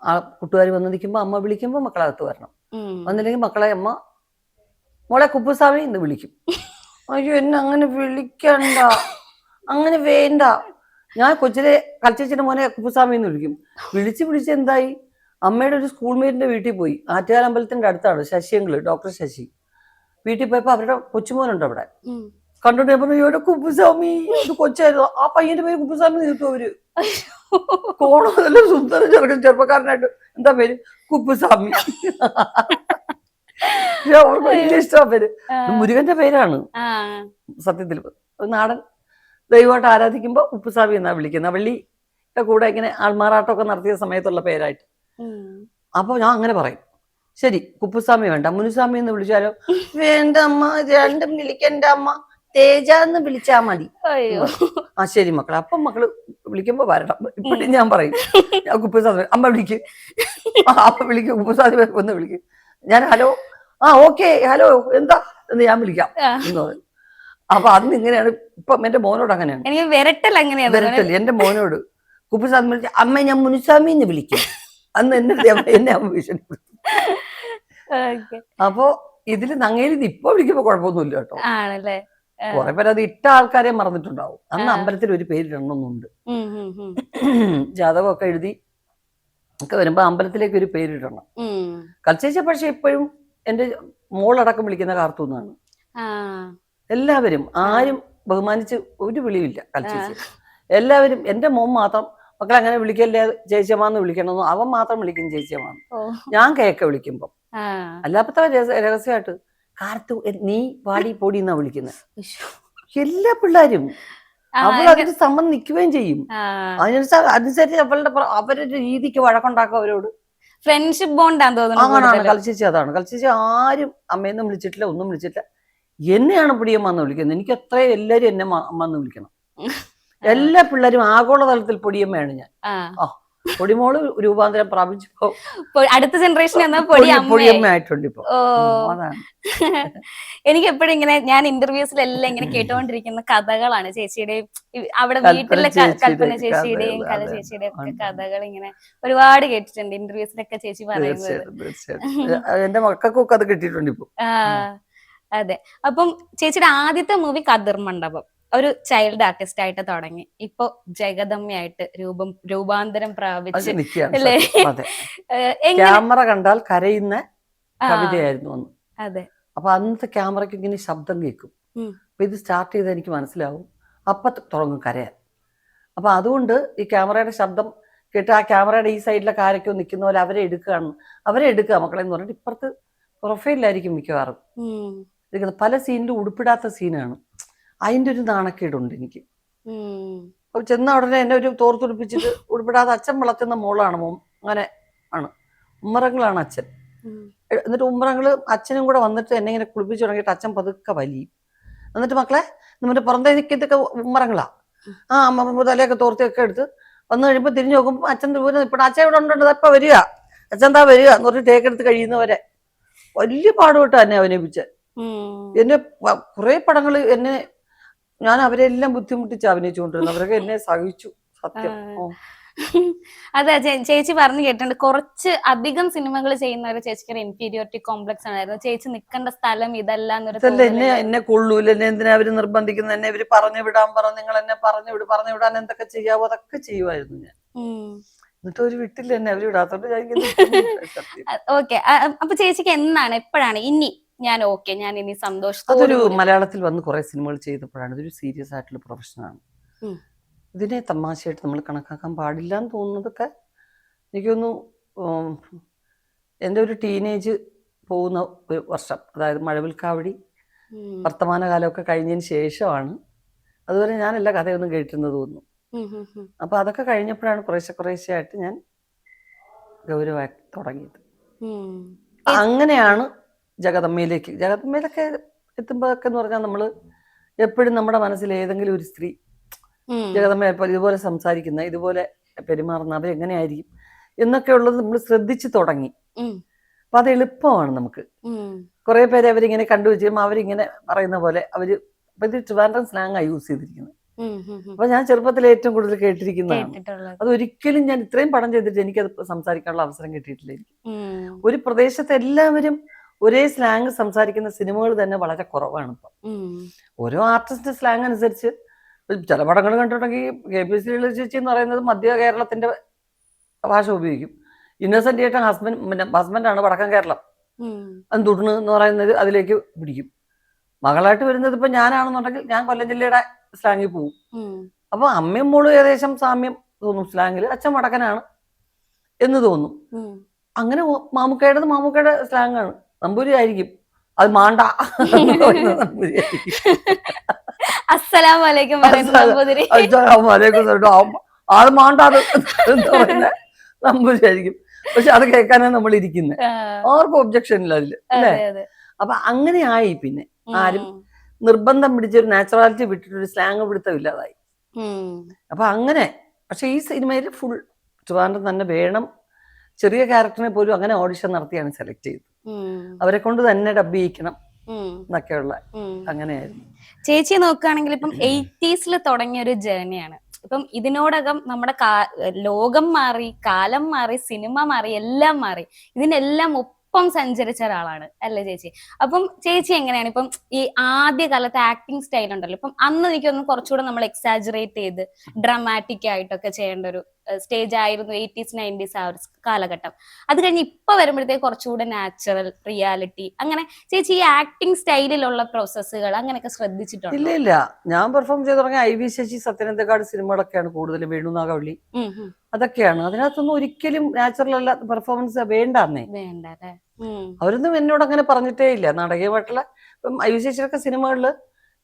ആ കൂട്ടുകാർ വന്ന് നിൽക്കുമ്പോൾ അമ്മ വിളിക്കുമ്പോൾ മക്കളകത്ത് വരണം, വന്നില്ലെങ്കിൽ മക്കളെ അമ്മ മോളെ കുപ്പുസ്വാമി എന്ന് വിളിക്കും. അയ്യോ എന്നെ അങ്ങനെ വിളിക്കണ്ട, അങ്ങനെ വേണ്ട. ഞാൻ കൊച്ചിലെ കളിച്ചേച്ചിന്റെ മോനെ കുപ്പുസ്വാമി എന്ന് വിളിക്കും. വിളിച്ച് എന്തായി, അമ്മയുടെ ഒരു സ്കൂൾ മേറ്റിന്റെ വീട്ടിൽ പോയി. ആറ്റുകാൽ അമ്പലത്തിന്റെ അടുത്താണ് ശശിയെങ്കില്, ഡോക്ടർ ശശി. വീട്ടിൽ പോയപ്പോ അവരുടെ കൊച്ചുമോനുണ്ട് അവിടെ. കണ്ടോണ്ട് ഞാൻ പറഞ്ഞു ഇവിടെ കുപ്പുസ്വാമി, ഇത് കൊച്ചായിരുന്നു. ആ പയ്യന്റെ പേര് കുപ്പുസ്വാമി കിട്ടും. അവര് കോണല്ല സുന്ദര ചെറുപ്പക്കാരനായിട്ട് എന്താ പേര്, കുപ്പുസ്വാമി. അവർക്ക് വലിയ ഇഷ്ടമാ പേര്. മുരുകന്റെ പേരാണ് സത്യത്തിൽ. നാടൻ ദൈവമായിട്ട് ആരാധിക്കുമ്പോ കുപ്പുസ്വാമി എന്നാ വിളിക്കുന്നത്. വള്ളിയുടെ കൂടെ ഇങ്ങനെ ആൾമാറാട്ടമൊക്കെ നടത്തിയ സമയത്തുള്ള പേരായിട്ട്. അപ്പൊ ഞാൻ അങ്ങനെ പറയും, ശരി കുപ്പുസ്വാമി വേണ്ട, മുനുസ്വാമി എന്ന് വിളിച്ചാലോ, വേണ്ട അമ്മ രണ്ടും വിളിക്കണ്ട അമ്മ, തേജ എന്ന് വിളിച്ചാ മതി. ആ ശരി മക്കളെ, അപ്പം മക്കള് വിളിക്കുമ്പോ വരണം. ഇപ്പഴും ഞാൻ പറയും കുപ്പുസ്വാമി, അമ്മ വിളിക്കും, അമ്മ വിളിക്കും, കുപ്പുസ്വാമി ഒന്ന് വിളിക്കും. ഞാൻ ഹലോ, ആ ഓക്കെ ഹലോ എന്താ എന്ന് ഞാൻ വിളിക്കാം എന്ന് പറയും. അപ്പൊ അന്ന് ഇങ്ങനെയാണ്. ഇപ്പം എന്റെ മോനോട് അങ്ങനെയാണ്. വിരട്ടൽ എന്റെ മോനോട് കുപ്പുസ്വാമി വിളിച്ച അമ്മ ഞാൻ മുനുസ്വാമി എന്ന് വിളിക്കും. അന്ന് എന്നെ അമ്മ ഭീഷണിപ്പെടുത്തും. അപ്പൊ ഇതില് നങ്ങേലി ഇപ്പൊ വിളിക്കുമ്പോ കുഴപ്പമൊന്നുമില്ല കേട്ടോ. കുറെ പേര് അത് ഇട്ട ആൾക്കാരെ മറന്നിട്ടുണ്ടാവും. അന്ന് അമ്പലത്തിൽ ഒരു പേരിടണമെന്നുണ്ട്. ജാതകമൊക്കെ എഴുതി ഒക്കെ വരുമ്പോ അമ്പലത്തിലേക്ക് ഒരു പേരിടണം. കളിച്ചേച്ച പക്ഷെ ഇപ്പോഴും എന്റെ മോളടക്കം വിളിക്കുന്ന കാർത്തൂന്നാണ്. എല്ലാവരും ആരും ബഹുമാനിച്ച് ഒരു വിളിയില്ല കളിച്ചേച്ചി. എല്ലാവരും, എന്റെ മോൻ മാത്രം മക്കളെ അങ്ങനെ വിളിക്കല്ലേ ചേച്ചിയമ്മാന്ന് വിളിക്കണമെന്നോ, അവൻ മാത്രം വിളിക്കും ചേച്ചിയമ്മാന്ന്. ഞാൻ കേക്ക വിളിക്കുമ്പോ, അല്ലാപ്പത്ത രഹസ്യമായിട്ട് കാർത്തു നീ വാടി പൊടി എന്നാ വിളിക്കുന്നത്. എല്ലാ പിള്ളേരും അവൾ അതിന് സമ്മതം നിൽക്കുകയും ചെയ്യും. അനുസരിച്ച് അവരുടെ രീതിക്ക് വഴക്കുണ്ടാക്കും അവരോട്. ഫ്രണ്ട്ഷിപ്പ് ബോണ്ടാന്ന് തോന്നുന്നു. അങ്ങനെയാണ് കളിച്ചേച്ചി. അതാണ് കളിച്ചേച്ചി. ആരും അമ്മയെന്നും വിളിച്ചിട്ടില്ല, ഒന്നും വിളിച്ചിട്ടില്ല. എന്നെയാണ് പൊടിയമ്മന്ന് വിളിക്കുന്നത്. എനിക്ക് അത്രയും എല്ലാരും എന്നെ അമ്മന്ന് വിളിക്കണം. എല്ലാ പിള്ളേരും ആഗോളതലത്തിൽ പൊടിയമ്മയാണ് ഞാൻ. പൊടിമോള് രൂപാന്തരം പ്രാപിച്ചപ്പോ അടുത്ത ജനറേഷൻ പൊടിയമ്മയായിട്ടുണ്ട് ഇപ്പൊ. അതാണ് എനിക്ക് എപ്പോഴും ഇങ്ങനെ ഞാൻ ഇന്റർവ്യൂസിലെല്ലാം ഇങ്ങനെ കേട്ടോണ്ടിരിക്കുന്ന കഥകളാണ് ചേച്ചിയുടെയും അവിടെ വീട്ടിലെ കൽപ്പന ചേച്ചിയുടെയും കല ചേച്ചിയുടെയും ഒക്കെ കഥകൾ ഇങ്ങനെ ഒരുപാട് കേട്ടിട്ടുണ്ട് ഇന്റർവ്യൂസിലൊക്കെ ചേച്ചി പറയുന്നത്. എന്റെ മക്കൾക്കൊക്കെ അത് കിട്ടിയിട്ടുണ്ട് ഇപ്പൊ. അതെ. അപ്പം ചേച്ചിയുടെ ആദ്യത്തെ മൂവി കതിർ മണ്ഡപം ഒരു ചൈൽഡ് ആർട്ടിസ്റ്റ് ആയിട്ട് തുടങ്ങി. ഇപ്പൊ ജഗദമ്മയായിട്ട് രൂപാന്തരം പ്രാപിച്ച് അല്ലേ? ക്യാമറ കണ്ടാൽ കരയുന്ന കവിതയായിരുന്നു അന്ന്. അതെ. അപ്പൊ അന്നത്തെ ക്യാമറയ്ക്ക് ഇങ്ങനെ ശബ്ദം കേൾക്കും. അപ്പൊ ഇത് സ്റ്റാർട്ട് ചെയ്ത് എനിക്ക് മനസ്സിലാവും, അപ്പൊ തുടങ്ങും കരയാൻ. അപ്പൊ അതുകൊണ്ട് ഈ ക്യാമറയുടെ ശബ്ദം കേട്ട് ആ ക്യാമറയുടെ ഈ സൈഡിലെ കാരൊക്കെ നിൽക്കുന്ന പോലെ അവരെ എടുക്കുക മക്കളെ എന്ന് പറഞ്ഞിട്ട് ഇപ്പുറത്ത് പ്രൊഫൈലിലായിരിക്കും മിക്കവാറും ഇരിക്കുന്നത്. പല സീനിലും ഉടുപ്പിടാത്ത സീനാണ്. അതിന്റെ ഒരു നാണക്കേടുണ്ട് എനിക്ക്. അപ്പൊ ചെന്ന ഉടനെ എന്നെ ഒരു തോർത്തുടിപ്പിച്ചിട്ട് ഉടുപ്പിടാതെ അച്ഛൻ വളർത്തുന്ന മോളാണ്. അങ്ങനെ ആണ്, ഉമ്മറങ്ങളാണ് അച്ഛൻ. എന്നിട്ട് ഉമ്മറങ്ങള് അച്ഛനും കൂടെ വന്നിട്ട് എന്നെ ഇങ്ങനെ കുളിപ്പിച്ചു തുടങ്ങിയിട്ട് അച്ഛൻ പതുക്കെ വലിയും. എന്നിട്ട് മക്കളെ നമ്മുടെ പുറന്തേ നിൽക്കത്തൊക്കെ ഉമ്മറങ്ങളാ. അമ്മ തലയൊക്കെ തോർത്തിയൊക്കെ എടുത്ത് വന്നു കഴിയുമ്പോൾ തിരിഞ്ഞു നോക്കുമ്പോൾ അച്ഛൻ ഇപ്പൊ അച്ഛൻ ഇവിടെ ഉണ്ടോ, എപ്പ വരിക അച്ഛൻ എന്താ വരിക എന്ന് പറഞ്ഞ് ടേക്കെടുത്ത് കഴിയുന്നവരെ വലിയ പാടുപെട്ട് എന്നെ അഭിനയിപ്പിച്ച്. എന്നെ കുറെ പടങ്ങൾ എന്നെ ഞാൻ അവരെല്ലാം ബുദ്ധിമുട്ടിച്ച് അഭിനയിച്ചുകൊണ്ടിരുന്നു. അവരൊക്കെ എന്നെ സഹിച്ചു സത്യം. അതെ, ചേച്ചി പറഞ്ഞു കേട്ടിട്ടുണ്ട് കുറച്ച് അധികം സിനിമകൾ ചെയ്യുന്നവരെ ചേച്ചിക്ക് ഒരു ഇൻഫീരിയോറിറ്റി കോംപ്ലക്സ് ആയിരുന്നു. ചേച്ചി നിൽക്കേണ്ട സ്ഥലം ഇതല്ല എന്നെ കൊള്ളൂല, എന്നെ എന്തിനാ അവര് നിർബന്ധിക്കുന്നത്, എന്നെ ഇവര് പറഞ്ഞു വിടാൻ നിങ്ങൾ എന്നെ പറഞ്ഞു വിടാൻ എന്തൊക്കെ ചെയ്യാവോ അതൊക്കെ ചെയ്യുമായിരുന്നു ഞാൻ. എന്നിട്ട് ഒരു വീട്ടിൽ എന്നെ അവര് വിടാത്തോണ്ട്. ഓക്കെ. അപ്പൊ ചേച്ചിക്ക് എന്നാണ് എപ്പോഴാണ് ഇനി ഞാൻ ഇനി സന്തോഷം? അതൊരു മലയാളത്തിൽ വന്ന് കുറെ സിനിമകൾ ചെയ്തപ്പോഴാണ്. ഇതൊരു സീരിയസ് ആയിട്ടുള്ള പ്രൊഫഷനാണ്. ഇതിനെ തമാശയായിട്ട് നമ്മൾ കണക്കാക്കാൻ പാടില്ല എന്ന് തോന്നുന്നതൊക്കെ എനിക്കൊന്നു എൻ്റെ ഒരു ടീനേജ് പോകുന്ന ഒരു വർഷം, അതായത് മഴവിൽക്കാവടി വർത്തമാനകാലമൊക്കെ കഴിഞ്ഞതിന് ശേഷമാണ്. അതുവരെ ഞാൻ എല്ലാ കഥയൊന്നും കേട്ടിരുന്നത് തോന്നുന്നു. അപ്പൊ അതൊക്കെ കഴിഞ്ഞപ്പോഴാണ് കുറേശ്ശെ ആയിട്ട് ഞാൻ ഗൗരവമായി തുടങ്ങിയത്. അങ്ങനെയാണ് ജഗദമ്മയിലൊക്കെ എത്തുമ്പോഴൊക്കെ എന്ന് പറഞ്ഞാൽ നമ്മള് എപ്പോഴും നമ്മുടെ മനസ്സിൽ ഏതെങ്കിലും ഒരു സ്ത്രീ ജഗദമ്മയെ പോലെ ഇതുപോലെ സംസാരിക്കുന്ന, ഇതുപോലെ പെരുമാറുന്ന, അവരെങ്ങനെയായിരിക്കും എന്നൊക്കെ ഉള്ളത് നമ്മൾ ശ്രദ്ധിച്ചു തുടങ്ങി. അപ്പൊ അത് എളുപ്പമാണ് നമുക്ക്. കുറെ പേരെ അവരിങ്ങനെ കണ്ടുവെച്ചും അവരിങ്ങനെ പറയുന്ന പോലെ അവര് അപ്പൊ ഇത് ട്രിവാൻഡ്രം സ്ലാങ്ങാണ് യൂസ് ചെയ്തിരിക്കുന്നത്. അപ്പൊ ഞാൻ ചെറുപ്പത്തിൽ ഏറ്റവും കൂടുതൽ കേട്ടിരിക്കുന്നതാണ്. അത് ഒരിക്കലും ഞാൻ ഇത്രയും പടം ചെയ്തിട്ട് എനിക്കത് സംസാരിക്കാനുള്ള അവസരം കിട്ടിയിട്ടില്ല. എനിക്ക് ഒരു പ്രദേശത്ത് എല്ലാവരും ഒരേ സ്ലാങ് സംസാരിക്കുന്ന സിനിമകൾ തന്നെ വളരെ കുറവാണ് ഇപ്പൊ. ഓരോ ആർട്ടിസ്റ്റ് സ്ലാങ് അനുസരിച്ച് ചില പടങ്ങൾ കണ്ടിട്ടുണ്ടെങ്കിൽ KPC ചേച്ചി എന്ന് പറയുന്നത് മധ്യ കേരളത്തിന്റെ ഭാഷ ഉപയോഗിക്കും. ഇന്നസെന്റ് ചേട്ടൻ ഹസ്ബൻഡാണ് വടക്കൻ കേരളം, എന്തുടണ് എന്ന് പറയുന്നത് അതിലേക്ക് പിടിക്കും. മകളായിട്ട് വരുന്നത് ഇപ്പൊ ഞാനാണെന്നുണ്ടെങ്കിൽ ഞാൻ കൊല്ലം ജില്ലയുടെ സ്ലാങ്ങിൽ പോവും. അപ്പൊ അമ്മയും മോളും ഏകദേശം സാമ്യം തോന്നും സ്ലാങ്ങിൽ. അച്ഛൻ വടക്കനാണ് എന്ന് തോന്നും. അങ്ങനെ മാമുക്കയുടെ സ്ലാങ് ആണ്. നമ്പൂരി ആയിരിക്കും, അത് മാണ്ട നമ്പൂരി ആയിരിക്കും. അസ്സലാമലൈക്കും ആള് മാണ്ടാത് എന്ന് പറയുന്ന നമ്പൂരി ആയിരിക്കും. പക്ഷെ അത് കേൾക്കാനാണ് നമ്മൾ ഇരിക്കുന്നത്. ആർക്കും ഒബ്ജക്ഷൻ ഇല്ല അതില്, അല്ലേ? അപ്പൊ അങ്ങനെ ആയി. പിന്നെ ആരും നിർബന്ധം പിടിച്ചൊരു നാച്ചുറാലിറ്റി വിട്ടിട്ടൊരു സ്ലാങ് പിടുത്തം ഇല്ലാതായി. അപ്പൊ അങ്ങനെ. പക്ഷെ ഈ സിനിമയിൽ ഫുൾ ട്രിവാൻഡ്രം തന്നെ വേണം. ചെറിയ ക്യാരക്ടറിനെ പോലും അങ്ങനെ ഓഡിഷൻ നടത്തിയാണ് സെലക്ട് ചെയ്തത്. അവരെ കൊണ്ട് തന്നെ ഡബ് ചെയ്യിക്കണം എന്നൊക്കെയുള്ള അങ്ങനെയായിരുന്നു. ചേച്ചി നോക്കുകയാണെങ്കിൽ ഇപ്പം 80s തുടങ്ങിയ ഒരു ജേർണിയാണ്. ഇപ്പം ഇതിനോടകം നമ്മുടെ ലോകം മാറി, കാലം മാറി, സിനിമ മാറി, എല്ലാം മാറി. ഇതിനെല്ലാം ഒപ്പം സഞ്ചരിച്ച ഒരാളാണ് അല്ലേ ചേച്ചി? അപ്പം ചേച്ചി എങ്ങനെയാണ് ഇപ്പം ഈ ആദ്യ കാലത്തെ ആക്ടിങ് സ്റ്റൈൽ ഉണ്ടല്ലോ, ഇപ്പം അന്ന് എനിക്കൊന്നും കുറച്ചുകൂടെ നമ്മൾ എക്സാജറേറ്റ് ചെയ്ത് ഡ്രാമാറ്റിക് ആയിട്ടൊക്കെ ചെയ്യേണ്ട ഒരു സ്റ്റേജ് ആയിരുന്നു 80s 90s ആ ഒരു കാലഘട്ടം. അത് കഴിഞ്ഞ് ഇപ്പൊ വരുമ്പോഴത്തേക്ക് കുറച്ചുകൂടെ നാച്ചുറൽ റിയാലിറ്റി. അങ്ങനെ ചേച്ചി ഈ ആക്ടിങ് സ്റ്റൈലിലുള്ള പ്രോസസ്സുകൾ അങ്ങനെയൊക്കെ ശ്രദ്ധിച്ചിട്ടുണ്ടോ? ഇല്ല, ഞാൻ പെർഫോം ചെയ്ത് തുടങ്ങിയ IV ശശി, സത്യനന്ദക്കാട് സിനിമകളൊക്കെയാണ് കൂടുതലും. വേണുനാഗവള്ളി അതൊക്കെയാണ്. അതിനകത്തൊന്നും ഒരിക്കലും നാച്ചുറൽ അല്ല പെർഫോമൻസ് വേണ്ടന്നേ. അവരൊന്നും എന്നോട് അങ്ങനെ പറഞ്ഞിട്ടേ ഇല്ല. നാടകീയമായിട്ടുള്ള ഇപ്പം IV ശശിയൊക്കെ സിനിമകളില്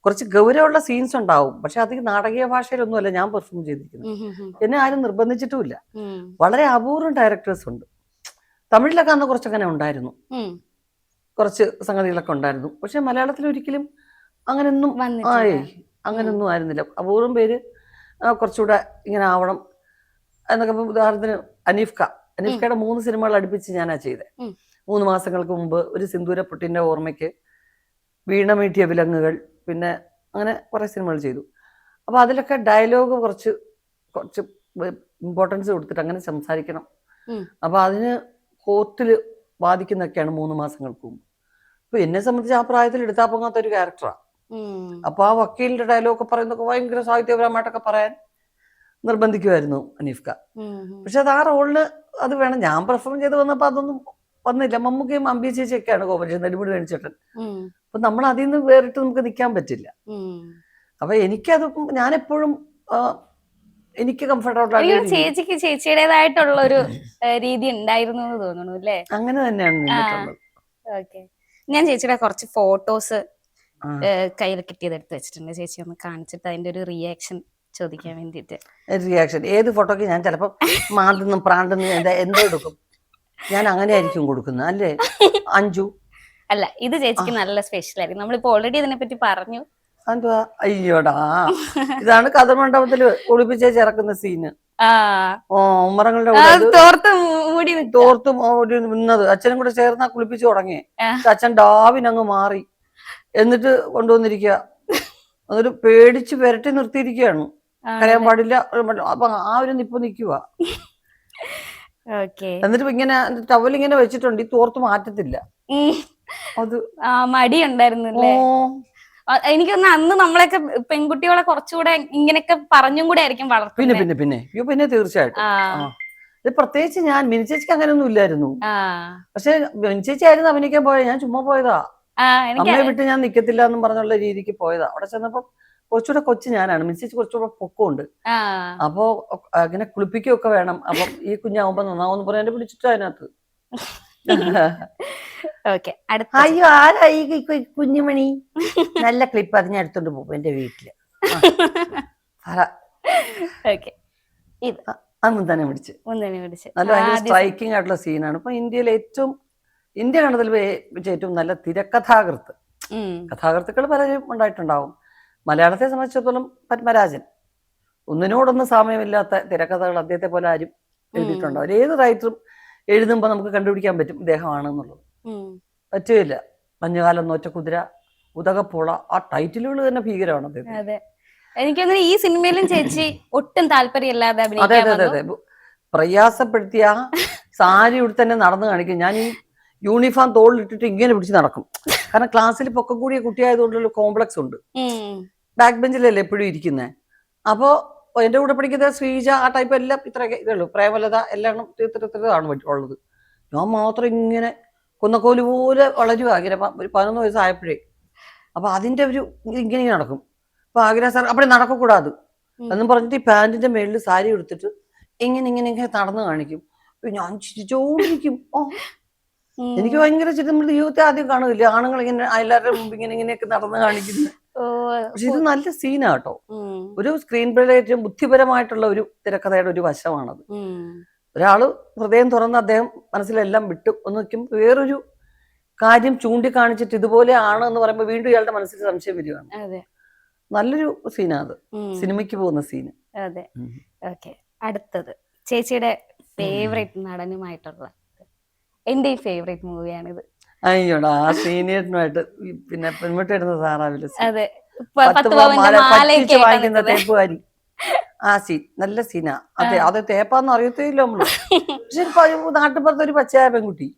കുറച്ച് ഗൗരവമുള്ള സീൻസ് ഉണ്ടാവും. പക്ഷെ അത് നാടകീയ ഭാഷയിലൊന്നുമല്ല ഞാൻ പെർഫോം ചെയ്തിരിക്കുന്നത്. എന്നെ ആരും നിർബന്ധിച്ചിട്ടുമില്ല. വളരെ അപൂർവം ഡയറക്ടേഴ്സ് ഉണ്ട്. തമിഴിലൊക്കെ അന്ന് കുറച്ചങ്ങനെ ഉണ്ടായിരുന്നു, കുറച്ച് സംഗതികളൊക്കെ ഉണ്ടായിരുന്നു. പക്ഷെ മലയാളത്തിൽ ഒരിക്കലും അങ്ങനെയൊന്നും അങ്ങനെയൊന്നും ആയിരുന്നില്ല. അപൂർവം പേര് കുറച്ചുകൂടെ ഇങ്ങനെ ആവണം എന്നൊക്കെ. ഉദാഹരണത്തിന് അനീഫ്കയുടെ 3 സിനിമകൾ അടുപ്പിച്ച് ഞാനാ ചെയ്തത്. 3 മാസങ്ങൾക്ക് മുമ്പ് ഒരു സിന്ദൂരപ്പൊട്ടിന്റെ ഓർമ്മയ്ക്ക്, വീണമീട്ടിയ വിലങ്ങുകൾ, പിന്നെ അങ്ങനെ കുറെ സിനിമകൾ ചെയ്തു. അപ്പൊ അതിലൊക്കെ ഡയലോഗ് കുറച്ച് ഇമ്പോർട്ടൻസ് കൊടുത്തിട്ട് അങ്ങനെ സംസാരിക്കണം. അപ്പൊ അതിന് കോർട്ടിൽ വാദിക്കുന്നൊക്കെയാണ് 3 മാസങ്ങൾക്ക് മുമ്പ്. അപ്പൊ എന്നെ സംബന്ധിച്ച് ആ പ്രായത്തിൽ എടുത്താ പോകാത്ത ഒരു ക്യാരക്ടറാണ്. അപ്പൊ ആ വക്കീലിന്റെ ഡയലോഗ് പറയുന്നതൊക്കെ ഭയങ്കര സാഹിത്യപരമായിട്ടൊക്കെ പറയാൻ നിർബന്ധിക്കുമായിരുന്നു അനീഫ്ക. പക്ഷെ അത് ആ റോളിന് അത് വേണം. ഞാൻ പെർഫോം ചെയ്ത് വന്നപ്പോ അതൊന്നും വന്നില്ല. മമ്മൂക്കയും അമ്പി ചേച്ചിയൊക്കെയാണ് കോമ്പറ്റീഷൻ, നെടുമുടി വേണിച്ചേട്ടൻ. അപ്പൊ നമ്മൾ അതിൽ നിന്ന് വേറിട്ട് നമുക്ക് നിൽക്കാൻ പറ്റില്ല. അപ്പൊ എനിക്കത് ഞാനെപ്പോഴും എനിക്ക് കംഫർട്ടബിൾ ആണ്. ചേച്ചിക്ക് ചേച്ചിയുടേതായിട്ടുള്ള ഒരു രീതി ഉണ്ടായിരുന്നു എന്ന് തോന്നുന്നു അല്ലേ? അങ്ങനെ തന്നെയാണ്. ഓക്കെ, ഞാൻ ചേച്ചിയുടെ കുറച്ച് ഫോട്ടോസ് കയ്യിൽ കിട്ടിയതെടുത്ത് വെച്ചിട്ടുണ്ട്. ചേച്ചി ഒന്ന് കാണിച്ചിട്ട് അതിന്റെ ഒരു റിയാക്ഷൻ ചോദിക്കാൻ വേണ്ടിട്ട്. റിയാക്ഷൻ ഏത് ഫോട്ടോക്ക് ഞാൻ ചിലപ്പോ മാന്തുന്നു പ്രാന്തുന്നു എന്തോ എടുക്കും. ഞാൻ അങ്ങനെ ആയിരിക്കും കൊടുക്കുന്നത് അല്ലേ അഞ്ജു? അല്ല, ഇത് ചേച്ചിക്ക് നല്ല സ്പെഷ്യൽ ആയിരിക്കും. നമ്മളിപ്പോ ഓൾറെഡി ഇതിനെ പറ്റി പറഞ്ഞു. എന്തുവാ? അയ്യോടാ, ഇതാണ് കഥ മണ്ഡപത്തില് ഒളിപ്പിച്ചേച്ച് ഇറക്കുന്ന സീന്. ഉമ്മറങ്ങളുടെ തോർത്ത് മൂടി നിന്നത്. അച്ഛനും കൂടെ ചേർന്നാ കുളിപ്പിച്ചു തുടങ്ങി. അച്ഛൻ ഡാവിനങ്ങ് മാറി, എന്നിട്ട് കൊണ്ടുവന്നിരിക്കുക. അതൊരു പേടിച്ച് വിരട്ടി നിർത്തിയിരിക്കുകയാണ്. കരയാൻ പാടില്ല. അപ്പൊ ആ ഒരു നിപ്പ് നിൽക്കുക. എന്നിട്ട് ഇങ്ങനെ ടവലിങ്ങനെ വെച്ചിട്ടുണ്ട്. ഈ തോർത്ത് മാറ്റത്തില്ല. അത് മടി ഉണ്ടായിരുന്നല്ലേ? എനിക്കൊന്ന് അന്ന് നമ്മളൊക്കെ പെൺകുട്ടികളെ കുറച്ചുകൂടെ ഇങ്ങനെയൊക്കെ പറഞ്ഞും കൂടെ ആയിരിക്കും വളർത്തുന്നത്. പിന്നെ തീർച്ചയായിട്ടും. പ്രത്യേകിച്ച് ഞാൻ മിനിച്ചേച്ചിക്ക് അങ്ങനെയൊന്നും ഇല്ലായിരുന്നു. പക്ഷെ മിനിച്ചേച്ചി ആയിരുന്നു അഭിനയിക്കാൻ പോയത്. ഞാൻ ചുമ്മാ പോയതാ. അമ്മയെ വിട്ട് ഞാൻ നിക്കത്തില്ല എന്നും പറഞ്ഞുള്ള രീതിക്ക് പോയതാ. അവിടെ ചെന്നപ്പോ കുറച്ചുകൂടെ കൊച്ചു ഞാനാണ്. മിനിച്ചേച്ചി കുറച്ചുകൂടെ പൊക്കമുണ്ട്. അപ്പൊ അങ്ങനെ കുളിപ്പിക്കുകയൊക്കെ വേണം. അപ്പം ഈ കുഞ്ഞാവുമ്പോ നന്നാവെന്ന് പറയാൻ എന്നെ പിടിച്ചിട്ട് അതിനകത്ത്. അയ്യോ ആരായി കുഞ്ഞുമണി? നല്ല ക്ലിപ്പ് അത് ഞാൻ എടുത്തോണ്ട് പോകും എന്റെ വീട്ടില്. അന്ന് തന്നെ പിടിച്ച് നല്ല ഭയങ്കര സ്ട്രൈക്കിംഗ് ആയിട്ടുള്ള സീനാണ്. ഇപ്പൊ ഇന്ത്യയിലെ ഇന്ത്യ കണ്ടതിൽ വെച്ച് ഏറ്റവും നല്ല തിരക്കഥാകൃത്ത്. കഥാകൃത്തുക്കൾ പലരും ഉണ്ടായിട്ടുണ്ടാവും. മലയാളത്തെ സംബന്ധിച്ചിടത്തോളം പത്മരാജൻ. ഒന്നിനോടൊന്നും സാമ്യമില്ലാത്ത തിരക്കഥകൾ അദ്ദേഹത്തെ പോലെ ആരും എഴുതിയിട്ടുണ്ടാവും. ഏത് റൈറ്ററും എഴുതുമ്പോൾ നമുക്ക് കണ്ടുപിടിക്കാൻ പറ്റും ഇദ്ദേഹമാണെന്നുള്ളത്. പറ്റുകയില്ല. മഞ്ഞുകാലം, നോറ്റക്കുതിര, ഉദകപ്പോള, ആ ടൈറ്റിലുകൾ തന്നെ ഭീകരമാണ് അദ്ദേഹം. അതെ, എനിക്കൊന്നും ഈ സിനിമയിലും ചേച്ചി ഒട്ടും താല്പര്യമില്ലാതെ അതെ അഭിനയിക്കാൻ അതെ അതെ വന്നു. അതെ, പ്രയാസപ്പെടുത്തിയ സാരി ഉടുത്ത് തന്നെ നടന്നു കാണിക്കും. ഞാൻ ഈ യൂണിഫോം തോളിലിട്ടിട്ട് ഇങ്ങനെ പിടിച്ച് നടക്കും. കാരണം ക്ലാസ്സിൽ പൊക്കം കൂടിയ കുട്ടിയായതുകൊണ്ടൊരു കോംപ്ലക്സ് ഉണ്ട്. ബാക്ക് ബെഞ്ചിലല്ലേ എപ്പോഴും ഇരിക്കുന്നത്. അപ്പോൾ എൻ്റെ കൂടെ പഠിക്കുന്ന ശ്രീജ, ആ ടൈപ്പ് എല്ലാം ഇത്രയൊക്കെ ഇതേ ഉള്ളൂ. പ്രേമലത എല്ലാം തീർത്തിട്ടാണ് ഉള്ളത്. ഞാൻ മാത്രം ഇങ്ങനെ കുന്നക്കോല് പോലെ വളരുക ഇങ്ങനെ ഒരു 11 വയസ്സായപ്പോഴേ. അപ്പൊ അതിന്റെ ഒരു ഇങ്ങനെ നടക്കും. അപ്പൊ ആഗ്രഹ സാർ അവിടെ നടക്കக்கூடாது എന്നും പറഞ്ഞിട്ട് ഈ പാന്റിന്റെ മേളിൽ സാരി എടുത്തിട്ട് ഇങ്ങനെ ഇങ്ങനെ ഇങ്ങനെ നടന്നു കാണിക്കും. ഞാൻ ചിരിച്ചോണ്ടിരിക്കും. എനിക്ക് ഭയങ്കര ചിരി. നമ്മൾ ജീവിതത്തെ ആദ്യം കാണുന്നില്ല, ആണുങ്ങൾ ഇങ്ങനെ എല്ലാവരുടെ മുമ്പ് ഇങ്ങനെ ഇങ്ങനെയൊക്കെ നടന്നു കാണിക്കുന്നത്. പക്ഷെ ഇത് നല്ല സീനാ കേട്ടോ. ഒരു സ്ക്രീൻ പ്ലേയിലെ ഏറ്റവും ബുദ്ധിപരമായിട്ടുള്ള ഒരു തിരക്കഥയുടെ ഒരു വശമാണത്. ഒരാള് ഹൃദയം തുറന്ന് അദ്ദേഹം മനസ്സിലെല്ലാം വിട്ടു ഒന്ന് നിൽക്കുമ്പോൾ വേറൊരു കാര്യം ചൂണ്ടിക്കാണിച്ചിട്ട് ഇതുപോലെ ആണ് എന്ന് പറയുമ്പോൾ വീണ്ടും ഇയാളുടെ മനസ്സിൽ സംശയം വരികയാണ്. നല്ലൊരു സീനാ അത്, സിനിമയ്ക്ക് പോകുന്ന സീന്. അതെ. ഓക്കെ, അടുത്തത് ചേച്ചിയുടെ ഫേവറേറ്റ് നടനുമായിട്ടുള്ള. എന്റെ ഫേവറേറ്റ് മൂവിയാണിത്. അയ്യോടാ, ആ സീനിയറിനുമായിട്ട് പിന്നെ പെൺമുട്ടയിടുന്ന സാറാവില്ല. അതെ, വാങ്ങിക്കുന്ന തേപ്പുകാരി. ആ സീൻ നല്ല സീനാ. അതെ, അത് തേപ്പാന്ന് അറിയത്തേയില്ല നമ്മള്. പക്ഷെ നാട്ടുപുറത്ത് ഒരു പച്ചയായ പെൺകുട്ടി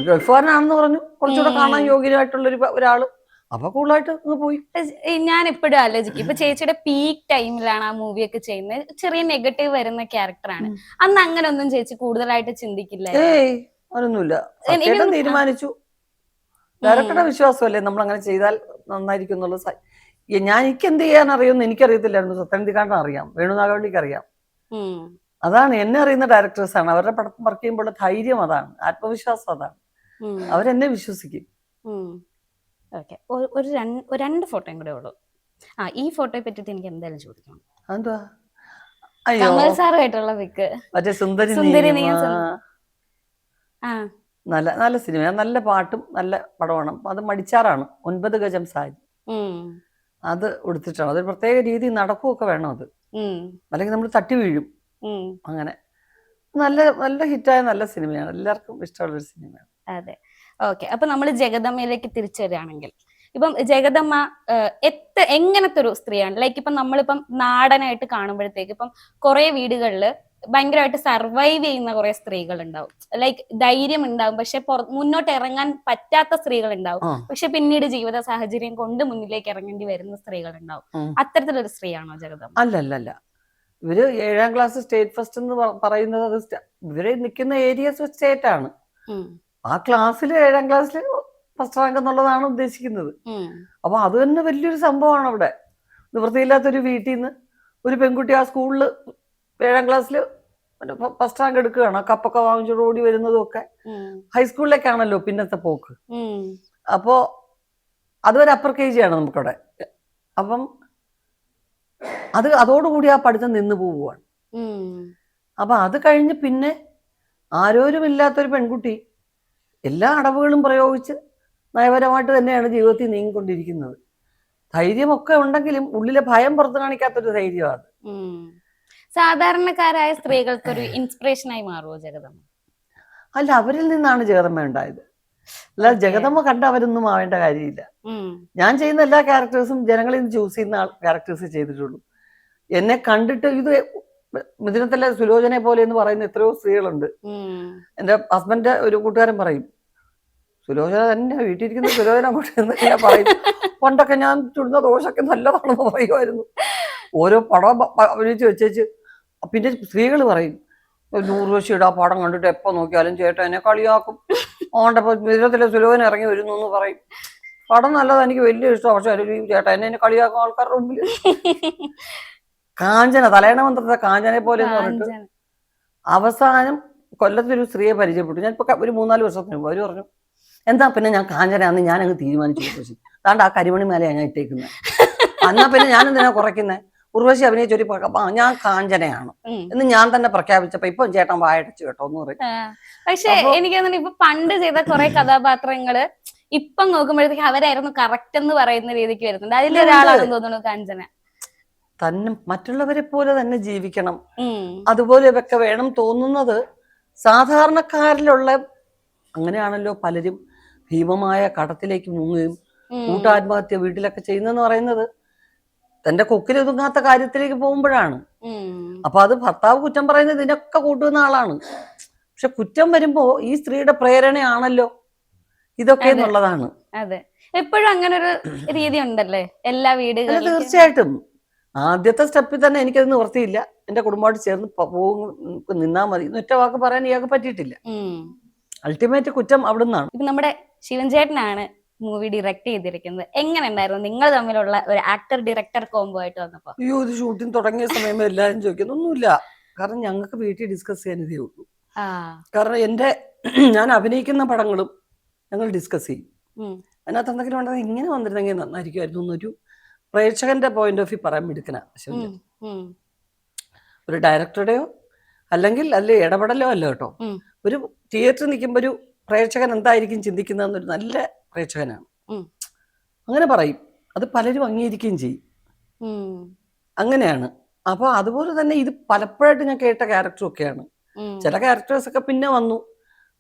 ഗൾഫുകാരനാണെന്ന് പറഞ്ഞു, കുറച്ചുകൂടെ കാണാൻ യോഗ്യനായിട്ടുള്ള ഒരാള്. അപ്പൊ കൂളായിട്ട് അങ്ങ് പോയി. ഞാൻ എപ്പോഴും ആലോചിക്കും, ഇപ്പൊ ചേച്ചിയുടെ പീക്ക് ടൈമിലാണ് ആ മൂവിയൊക്കെ ചെയ്യുന്നത്, ചെറിയ നെഗറ്റീവ് വരുന്ന ക്യാരക്ടറാണ്. അന്ന് അങ്ങനെ ഒന്നും ചേച്ചി കൂടുതലായിട്ട് ചിന്തിക്കില്ല? ഏയ്, അതൊന്നുമില്ല. തീരുമാനിച്ചു, ഡയറക്ടറുടെ വിശ്വാസമല്ലേ നമ്മൾ അങ്ങനെ ചെയ്താൽ നന്നായിരിക്കും എന്നുള്ളത്. എനിക്ക് എന്ത് ചെയ്യാൻ അറിയുമെന്ന് എനിക്കറിയത്തില്ലായിരുന്നു. സത്യനന്ദിക്കാണ്ടൻ അറിയാം, വേണുനാഗവള്ളിക്ക് അറിയാം. അതാണ് എന്നെ അറിയുന്ന ഡയറക്ടേഴ്സാണ്. അവരുടെ പടം വർക്ക് ചെയ്യുമ്പോൾ ധൈര്യം അതാണ്, ആത്മവിശ്വാസം അതാണ്. അവരെന്നെ വിശ്വസിക്കും. ഓക്കെ, ഒരു രണ്ട് ഫോട്ടോയും കൂടെ ഉള്ളൂ. ഈ ഫോട്ടോയെ പറ്റിട്ട് എനിക്ക് എന്തായാലും ചോദിക്കണം. എന്തുവാ? കമൽ സാറുമായിട്ടുള്ള പിക്ക്, മറ്റേ സുന്ദരി. നല്ല നല്ല സിനിമ, നല്ല പാട്ടും നല്ല പടമാണ്. അത് മടിച്ചാറാണ്, 9 ഗജം സാരി അത് ഉടുത്തിട്ടാണ്. അതൊരു പ്രത്യേക രീതി നടക്കുകയൊക്കെ വേണം അത്, അല്ലെങ്കിൽ നമ്മൾ തട്ടി വീഴും. അങ്ങനെ നല്ല നല്ല ഹിറ്റായ നല്ല സിനിമയാണ്, എല്ലാവർക്കും ഇഷ്ടമുള്ളൊരു സിനിമയാണ്. അതെ. ഓക്കെ, അപ്പൊ നമ്മൾ ജഗദമ്മയിലേക്ക് തിരിച്ചു വരികയാണെങ്കിൽ, ഇപ്പം ജഗദമ്മ എങ്ങനത്തെ ഒരു സ്ത്രീയാണ്? ലൈക്ക് ഇപ്പം നമ്മളിപ്പം നാടനായിട്ട് കാണുമ്പോഴത്തേക്ക് ഇപ്പം കുറെ വീടുകളില് ഭയങ്കരമായിട്ട് സർവൈവ് ചെയ്യുന്ന കുറെ സ്ത്രീകൾ ഉണ്ടാവും. ലൈക്ക് ധൈര്യം ഉണ്ടാവും, പക്ഷെ മുന്നോട്ട് ഇറങ്ങാൻ പറ്റാത്ത സ്ത്രീകൾ ഉണ്ടാവും. പക്ഷെ പിന്നീട് ജീവിത സാഹചര്യം കൊണ്ട് മുന്നിലേക്ക് ഇറങ്ങേണ്ടി വരുന്ന സ്ത്രീകൾ ഉണ്ടാവും. അത്തരത്തിലൊരു സ്ത്രീയാണോ ജഗദമ്മ? അല്ലല്ല, ഇവര് 7ാം ക്ലാസ് സ്റ്റേറ്റ് ഫസ്റ്റ് എന്ന് പറയുന്നത് ഇവര് നിൽക്കുന്ന ഏരിയ സ്റ്റേറ്റ് ആണ്. ആ ക്ലാസ്സിൽ 7ാം ക്ലാസ്സിൽ ഫസ്റ്റ് റാങ്ക് എന്നുള്ളതാണ് ഉദ്ദേശിക്കുന്നത്. അപ്പൊ അത് തന്നെ വലിയൊരു സംഭവമാണ്. അവിടെ നിവൃത്തിയില്ലാത്തൊരു വീട്ടിൽ നിന്ന് ഒരു പെൺകുട്ടി ആ സ്കൂളിൽ 7ാം ക്ലാസ്സിൽ ഫസ്റ്റ് റാങ്ക് എടുക്കുകയാണ്. കപ്പൊക്കെ വാങ്ങിച്ചോട് ഓടി വരുന്നതും ഒക്കെ ഹൈസ്കൂളിലേക്കാണല്ലോ പിന്നത്തെ പോക്ക്. അപ്പോ അതൊരു അപ്പർ KG ആണ് നമുക്കവിടെ. അപ്പം അതോടുകൂടി ആ പഠിത്തം നിന്ന് പോവുകയാണ്. അപ്പൊ അത് കഴിഞ്ഞ് പിന്നെ ആരോരുമില്ലാത്തൊരു പെൺകുട്ടി എല്ലാ അടവുകളും പ്രയോഗിച്ച് നയപരമായിട്ട് തന്നെയാണ് ജീവിതത്തിൽ നീങ്ങിക്കൊണ്ടിരിക്കുന്നത്. ധൈര്യമൊക്കെ ഉണ്ടെങ്കിലും ഉള്ളിലെ ഭയം പുറത്തു കാണിക്കാത്തൊരു ധൈര്യമാണ്. സാധാരണക്കാരായ സ്ത്രീകൾക്ക് ഒരു ഇൻസ്പിറേഷനായി മാറുമോ ജഗദമ്മ? അല്ല, അവരിൽ നിന്നാണ് ജഗദമ്മ ഉണ്ടായത്. അല്ലാതെ ജഗദമ്മ കണ്ട അവരൊന്നും ആവേണ്ട കാര്യമില്ല. ഞാൻ ചെയ്യുന്ന എല്ലാ ക്യാരക്ടേഴ്സും ജനങ്ങളിൽ നിന്ന് ചൂസ് ചെയ്യുന്ന ക്യാരക്ടേഴ്സ് ചെയ്തിട്ടുള്ളൂ. എന്നെ കണ്ടിട്ട് ഇത് മിഥുനത്തിലെ സുലോചനെ പോലെ എന്ന് പറയുന്ന എത്രയോ സ്ത്രീകളുണ്ട്. എന്റെ ഹസ്ബൻഡ് ഒരു കൂട്ടുകാരൻ പറയും, സുലോചന തന്നെ വീട്ടിലിരിക്കുന്ന സുലോചന അങ്ങോട്ട് എന്ന് ഞാൻ പറയും. പണ്ടൊക്കെ ഞാൻ ചുടുന്ന ദോശയൊക്കെ നല്ലതാണെന്ന് പറയുമായിരുന്നു. ഓരോ പടം അഭിനയിച്ച് വെച്ചേച്ച് പിന്നെ സ്ത്രീകൾ പറയും, 100 വർഷയുടെ ആ പടം കണ്ടിട്ട് എപ്പോ നോക്കിയാലും ചേട്ടൻ എന്നെ കളിയാക്കും. ഓണ്ടപ്പോ മിഥുനത്തിലെ സുലോചന ഇറങ്ങി വരുന്നു എന്ന് പറയും. പടം നല്ലത്, എനിക്ക് വലിയ ഇഷ്ടമാണ്. പക്ഷെ അല്ലെങ്കിൽ ചേട്ടൻ എന്നെ കളിയാക്കും ആൾക്കാരുടെ മുമ്പിൽ. കാഞ്ചന, തലയണ മന്ത്രത്തെ കാഞ്ചനെ പോലെ എന്ന് പറഞ്ഞിട്ട് അവസാനം കൊല്ലത്തൊരു സ്ത്രീയെ പരിചയപ്പെട്ടു. ഞാനിപ്പോ ഒരു 3-4 വർഷത്തിന് മുമ്പ്. അവര് പറഞ്ഞു, എന്താ പിന്നെ ഞാൻ കാഞ്ചനാന്ന് ഞാൻ അങ്ങ് തീരുമാനിച്ചു. ഉർവശി താണ്ട് ആ കരിമണി മേലെ ഞാൻ ഇട്ടേക്കുന്നത്. എന്നാ പിന്നെ ഞാൻ എന്തിനാ കുറയ്ക്കുന്നത്? ഉർവശി അഭിനയിച്ചൊരു ഞാൻ കാഞ്ചനയാണ് എന്ന് ഞാൻ തന്നെ പ്രഖ്യാപിച്ചപ്പോ ഇപ്പൊ ചേട്ടൻ വായടച്ചു കേട്ടോ എന്ന് പറയും. പക്ഷെ എനിക്ക് തോന്നുന്നു ഇപ്പൊ പണ്ട് ചെയ്ത കുറെ കഥാപാത്രങ്ങള് ഇപ്പം നോക്കുമ്പോഴത്തേക്ക് അവരായിരുന്നു കറക്റ്റ് എന്ന് പറയുന്ന രീതിക്ക് വരുന്നുണ്ട്. അതിലൊരാളാണെന്ന് തോന്നുന്നു കാഞ്ചന. തന്നെ മറ്റുള്ളവരെ പോലെ തന്നെ ജീവിക്കണം, അതുപോലെയൊക്കെ വേണം തോന്നുന്നത് സാധാരണക്കാരിലുള്ള. അങ്ങനെയാണല്ലോ പലരും ഭീമമായ കടത്തിലേക്ക് മുങ്ങുകയും കൂട്ടാത്മഹത്യ വീട്ടിലൊക്കെ ചെയ്യുന്നെന്ന് പറയുന്നത് തന്റെ കൊക്കിലൊതുങ്ങാത്ത കാര്യത്തിലേക്ക് പോകുമ്പോഴാണ്. അപ്പൊ അത് ഭർത്താവ് കുറ്റം പറയുന്നത് ഇതിനൊക്കെ കൂട്ടുന്ന ആളാണ്. പക്ഷെ കുറ്റം വരുമ്പോ ഈ സ്ത്രീയുടെ പ്രേരണയാണല്ലോ ഇതൊക്കെ എന്നുള്ളതാണ്. അതെ, എപ്പോഴും അങ്ങനെ ഒരു രീതി ഉണ്ടല്ലേ എല്ലാ വീടുകളിലും. തീർച്ചയായിട്ടും ആദ്യത്തെ സ്റ്റെപ്പിൽ തന്നെ എനിക്കത് നിവർത്തിയില്ല. എന്റെ കുടുംബമായിട്ട് ചേർന്ന് നിന്നാ മതി ഒറ്റ വാക്ക് പറയാൻ ഇയാൾക്ക് പറ്റിയിട്ടില്ല. അൾട്ടിമേറ്റ് കുറ്റം അവിടുന്നാണ്. ഇപ്പൊ നമ്മുടെ ശിവൻ ചേട്ടനാണ് മൂവി ഡയറക്ട് ചെയ്തിരിക്കുന്നത്. എങ്ങനെ ഉണ്ടായിരുന്നു നിങ്ങൾ തമ്മിലുള്ള ഒരു ആക്ടർ ഡയറക്ടർ കോംബോ ആയിട്ട് വന്നപ്പോ? അയ്യോ, ഇത് ഷൂട്ടിംഗ് തുടങ്ങിയ സമയം എല്ലാവരും ചോദിക്കുന്നൊന്നുമില്ല. കാരണം ഞങ്ങൾക്ക് വീട്ടിൽ ഡിസ്കസ് ചെയ്യാനിതേ ഉള്ളൂ. കാരണം ഞാൻ അഭിനയിക്കുന്ന പടങ്ങളും ഞങ്ങൾ ഡിസ്കസ് ചെയ്യും. അതിനകത്ത് എന്തെങ്കിലും ഉണ്ടെങ്കിൽ ഇങ്ങനെ വന്നിരുന്നെങ്കിൽ നന്നായിരിക്കുമായിരുന്നു എന്നൊരു പ്രേക്ഷകന്റെ പോയിന്റ് ഓഫ് വ്യൂ പറയാൻ എടുക്കണ. ഒരു ഡയറക്ടറുടെയോ അല്ലെങ്കിൽ ഇടപെടലോ അല്ല കേട്ടോ. ഒരു തിയേറ്ററിൽ നിൽക്കുമ്പോൾ ഒരു പ്രേക്ഷകൻ എന്തായിരിക്കും ചിന്തിക്കുന്നതെന്നൊരു നല്ല പ്രേക്ഷകനാണ്. അങ്ങനെ പറയും. അത് പലരും അംഗീകരിക്കുകയും ചെയ്യും. അങ്ങനെയാണ്. അപ്പൊ അതുപോലെ തന്നെ ഇത് പലപ്പോഴായിട്ട് ഞാൻ കേട്ട ക്യാരക്ടറൊക്കെയാണ്. ചില ക്യാരക്ടേഴ്സൊക്കെ പിന്നെ വന്നു.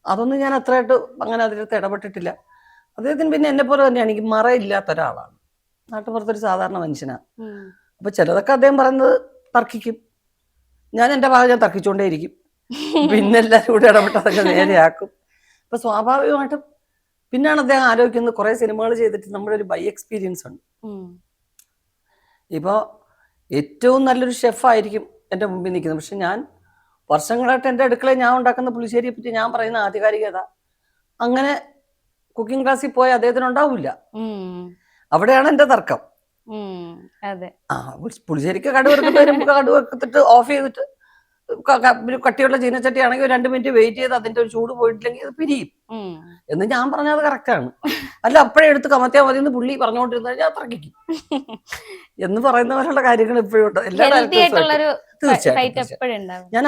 അതൊന്നും ഞാൻ അത്രയായിട്ട് അങ്ങനെ അതിനകത്ത് ഇടപെട്ടിട്ടില്ല. അദ്ദേഹത്തിന് പിന്നെ എന്നെ പോലെ തന്നെയാണ്. എനിക്ക് മറയില്ലാത്ത ഒരാളാണ്. നാട്ടുപുറത്തൊരു സാധാരണ മനുഷ്യനാണ്. അപ്പൊ ചിലതൊക്കെ അദ്ദേഹം പറയുന്നത് തർക്കിക്കും. ഞാൻ എൻ്റെ ഭാഗം ഞാൻ തർക്കിച്ചുകൊണ്ടേയിരിക്കും. പിന്നെ എല്ലാവരും കൂടെ ഇടപെട്ട് അതൊക്കെ നേരെയാക്കും. അപ്പൊ സ്വാഭാവികമായിട്ടും പിന്നാണ് അദ്ദേഹം ആലോചിക്കുന്നത്. കുറെ സിനിമകൾ ചെയ്തിട്ട് നമ്മുടെ ഒരു ബൈ എക്സ്പീരിയൻസ് ഉണ്ട്. ഇപ്പൊ ഏറ്റവും നല്ലൊരു ഷെഫായിരിക്കും എൻ്റെ മുമ്പിൽ നിൽക്കുന്നത്. പക്ഷെ ഞാൻ വർഷങ്ങളായിട്ട് എൻ്റെ അടുക്കളയിൽ ഞാൻ ഉണ്ടാക്കുന്ന പുളിശ്ശേരിയെ പറ്റി ഞാൻ പറയുന്ന ആധികാരികത അങ്ങനെ കുക്കിംഗ് ക്ലാസ്സിൽ പോയ അദ്ദേഹത്തിന് ഉണ്ടാവില്ല. അവിടെയാണ് എൻ്റെ തർക്കം. പുളിശ്ശേരിക്ക് കടുവറുക്കുന്ന വരുമ്പോൾ കടുവറുത്തിട്ട് ഓഫ് ചെയ്തിട്ട് കട്ടിയുള്ള ചീനച്ചട്ടി ആണെങ്കിൽ 2 മിനിറ്റ് വെയിറ്റ് ചെയ്ത് അതിന്റെ ഒരു ചൂട് പോയിട്ടില്ലെങ്കിൽ അത് പിരിയും എന്ന് ഞാൻ പറഞ്ഞത് കറക്റ്റാണ്. അല്ല അപ്പോഴേ എടുത്ത് കമത്തിയാൽ മതി എന്ന് പുള്ളി പറഞ്ഞുകൊണ്ടിരുന്ന ഞാൻ തർക്കിക്കും എന്ന് പറയുന്നവരുള്ള കാര്യങ്ങൾ ഇപ്പോഴും ഉണ്ട്. എല്ലാ തീർച്ചയായിട്ടും ഞാൻ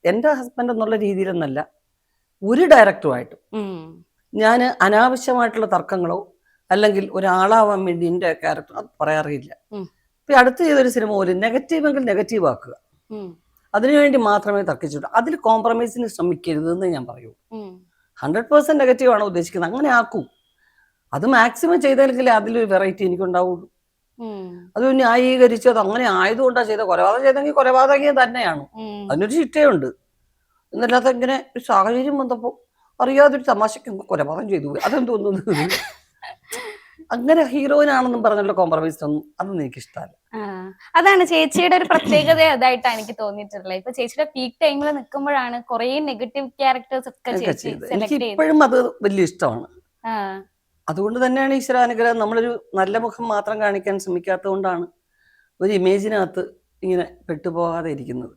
എന്റെ ഹസ്ബൻഡ് എന്നുള്ള രീതിയിലെന്നല്ല ഒരു ഡയറക്ടറുമായിട്ടും ഞാൻ അനാവശ്യമായിട്ടുള്ള തർക്കങ്ങളോ അല്ലെങ്കിൽ ഒരാളാവാൻ വേണ്ടി എന്റെ ക്യാരക്ടർ അത് പറയാറില്ല. ഇപ്പൊ അടുത്ത് ചെയ്തൊരു സിനിമ ഒരു നെഗറ്റീവ് എങ്കിൽ നെഗറ്റീവ് ആക്കുക, അതിനുവേണ്ടി മാത്രമേ തർക്കിച്ചിട്ടുള്ളൂ. അതിൽ കോംപ്രമൈസിന് ശ്രമിക്കരുതെന്ന് ഞാൻ പറയൂ. 100% നെഗറ്റീവ് ആണ് ഉദ്ദേശിക്കുന്നത്, അങ്ങനെ ആക്കൂ. അത് മാക്സിമം ചെയ്തെങ്കിൽ അതിലൊരു വെറൈറ്റി എനിക്കുണ്ടാവുള്ളൂ. അത് ന്യായീകരിച്ച് അത് അങ്ങനെ ആയതുകൊണ്ടാണ് ചെയ്ത, കൊലപാതകം ചെയ്തെങ്കിൽ കൊലപാതകം തന്നെയാണ്, അതിനൊരു ചിട്ടയുണ്ട്. എന്നല്ലാതെ ഇങ്ങനെ ഒരു സാഹചര്യം വന്നപ്പോ അറിയാതൊരു തമാശക്ക് കൊലപാതകം ചെയ്തു പോയി അതെന്ത് തോന്നുന്നു. അങ്ങനെ ഹീറോയിനാണെന്നും പറഞ്ഞുള്ള കോംപ്രമൈസ് ഒന്നും അതൊന്നും എനിക്ക് ഇഷ്ടമല്ല. അതാണ് ചേച്ചിയുടെ ഒരു പ്രത്യേകത അതായിട്ടാണ് എനിക്ക് തോന്നിയിട്ടുള്ളത്. ഇപ്പൊ ചേച്ചിയുടെ പീക്ക് ടൈമിൽ നിൽക്കുമ്പോഴാണ് കുറെ നെഗറ്റീവ് ക്യാരക്ടേഴ്സ് ഒക്കെ എനിക്ക് ഇപ്പോഴും അത് വലിയ ഇഷ്ടമാണ്. അതുകൊണ്ട് തന്നെയാണ് ഈശ്വരാനുഗ്രഹം. നമ്മളൊരു നല്ല മുഖം മാത്രം കാണിക്കാൻ ശ്രമിക്കാത്തത് കൊണ്ടാണ് ഒരു ഇമേജിനകത്ത് ഇങ്ങനെ പെട്ടുപോകാതെ ഇരിക്കുന്നത്.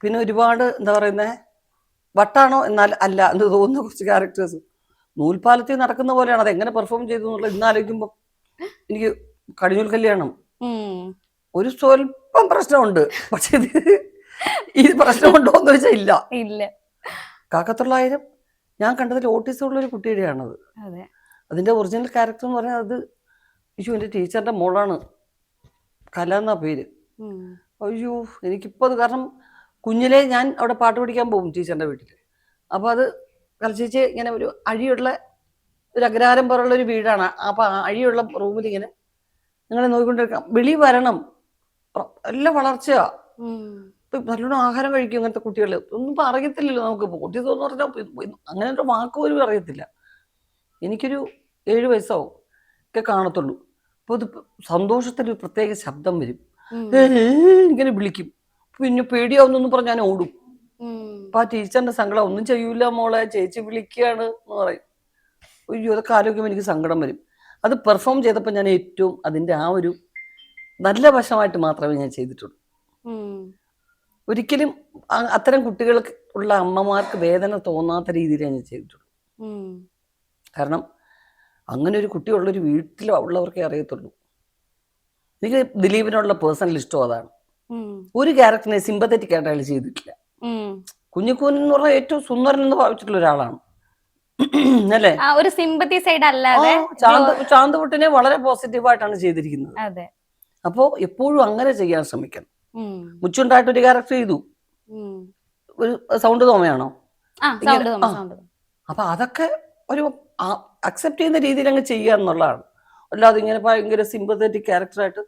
പിന്നെ ഒരുപാട് എന്താ പറയുന്നേ വട്ടാണോ എന്നാൽ അല്ല എന്ന് തോന്നുന്ന കുറച്ച് ക്യാരക്ടേഴ്സ് നൂൽപാലത്തിൽ നടക്കുന്ന പോലെയാണ്. അത് എങ്ങനെ പെർഫോം ചെയ്തു എന്നുള്ളത് ഇന്നാലോചിക്കുമ്പോൾ എനിക്ക് കടിഞ്ഞൂൽ കല്യാണം ഒരു സ്വല്പം പ്രശ്നമുണ്ട്. പക്ഷെ ഇത് പ്രശ്നമുണ്ടോ എന്ന് വെച്ചാൽ ഇല്ല. കാക്കത്തൊള്ളായിരം ഞാൻ കണ്ടതിൽ ഓട്ടിസം ഉള്ള ഒരു കുട്ടിയുടെയാണത്. അതിന്റെ ഒറിജിനൽ ക്യാരക്ടർ എന്ന് പറഞ്ഞാൽ അത് എൻ്റെ ടീച്ചറിന്റെ മോളാണ്, കല എന്നാ പേര്. അയ്യോ എനിക്കിപ്പോൾ അത് കാരണം കുഞ്ഞിലെ ഞാൻ അവിടെ പാട്ട് പഠിക്കാൻ പോകും ടീച്ചറിന്റെ വീട്ടിൽ. അപ്പോൾ അത് കളിച്ചേച്ച് ഇങ്ങനെ ഒരു അഴിയുള്ള ഒരു അഗ്രാരം പോലുള്ള ഒരു വീടാണ്. അപ്പൊ ആ അഴിയുള്ള റൂമിൽ ഇങ്ങനെ നിങ്ങളെ നോക്കിക്കൊണ്ടിരിക്കാം. വിളി വരണം, നല്ല വളർച്ചയാ, നല്ലോണം ആഹാരം കഴിക്കും. അങ്ങനത്തെ കുട്ടികൾ ഒന്നും അറിയത്തില്ലല്ലോ നമുക്ക്. ഓട്ടിസം എന്ന് പറഞ്ഞാൽ അങ്ങനെ ഒരു വാക്ക് പോലും അറിയത്തില്ല. എനിക്കൊരു 7 വയസ്സോ ഒക്കെ കാണത്തുള്ളൂ. അപ്പൊ ഇത് സന്തോഷത്തിന് ഒരു പ്രത്യേക ശബ്ദം വരും, ഇങ്ങനെ വിളിക്കും. പിന്നെ പേടിയാവുന്നു പറഞ്ഞ് ഞാൻ ഓടും. അപ്പൊ ആ ടീച്ചറിന്റെ സങ്കടം, ഒന്നും ചെയ്യൂല മോളെ, ചേച്ചി വിളിക്കുകയാണ് എന്ന് പറയും. അയ്യോ അതൊക്കെ ആലോചിക്കുമ്പോൾ എനിക്ക് സങ്കടം വരും. അത് പെർഫോം ചെയ്തപ്പോൾ ഞാൻ ഏറ്റവും അതിന്റെ ആ ഒരു നല്ല വശമായിട്ട് മാത്രമേ ഞാൻ ചെയ്തിട്ടുള്ളൂ. ഒരിക്കലും അത്തരം കുട്ടികൾക്ക് ഉള്ള അമ്മമാർക്ക് വേദന തോന്നാത്ത രീതിയിലേ ഞാൻ ചെയ്തിട്ടുള്ളൂ. കാരണം അങ്ങനെ ഒരു കുട്ടിയുള്ളൊരു വീട്ടിൽ ഉള്ളവർക്കേ അറിയത്തുള്ളൂ. എനിക്ക് ദിലീപിനുള്ള പേഴ്സണൽ ഇഷ്ടം അതാണ്. ഒരു ക്യാരക്ടറിനെ സിമ്പത്തറ്റിക് ആയിട്ട് അയാൾ ചെയ്തിട്ടില്ല. കുഞ്ഞിക്കൂൻ എന്ന് പറഞ്ഞാൽ ഏറ്റവും സുന്ദരൻ എന്ന് ഭാവിച്ചിട്ടുള്ള ഒരാളാണ് അല്ലേ. ഒരു സിമ്പത്തി സൈഡ് അല്ലാതെ ചാന്തുപുട്ടിനെ വളരെ പോസിറ്റീവായിട്ടാണ് ചെയ്തിരിക്കുന്നത്. അപ്പോ എപ്പോഴും അങ്ങനെ ചെയ്യാൻ ശ്രമിക്കണം. മുച്ചുണ്ടായിട്ട് ഒരു ക്യാരക്ടർ ചെയ്തു, ഒരു സൗണ്ട് തോമയാണോ, അപ്പൊ അതൊക്കെ ഒരു അക്സെപ്റ്റ് ചെയ്യുന്ന രീതിയിൽ അങ്ങ് ചെയ്യുക എന്നുള്ളതാണ്. അല്ലാതെ ഇങ്ങനെ ഭയങ്കര സിമ്പത്തറ്റിക് ക്യാരക്ടറായിട്ട്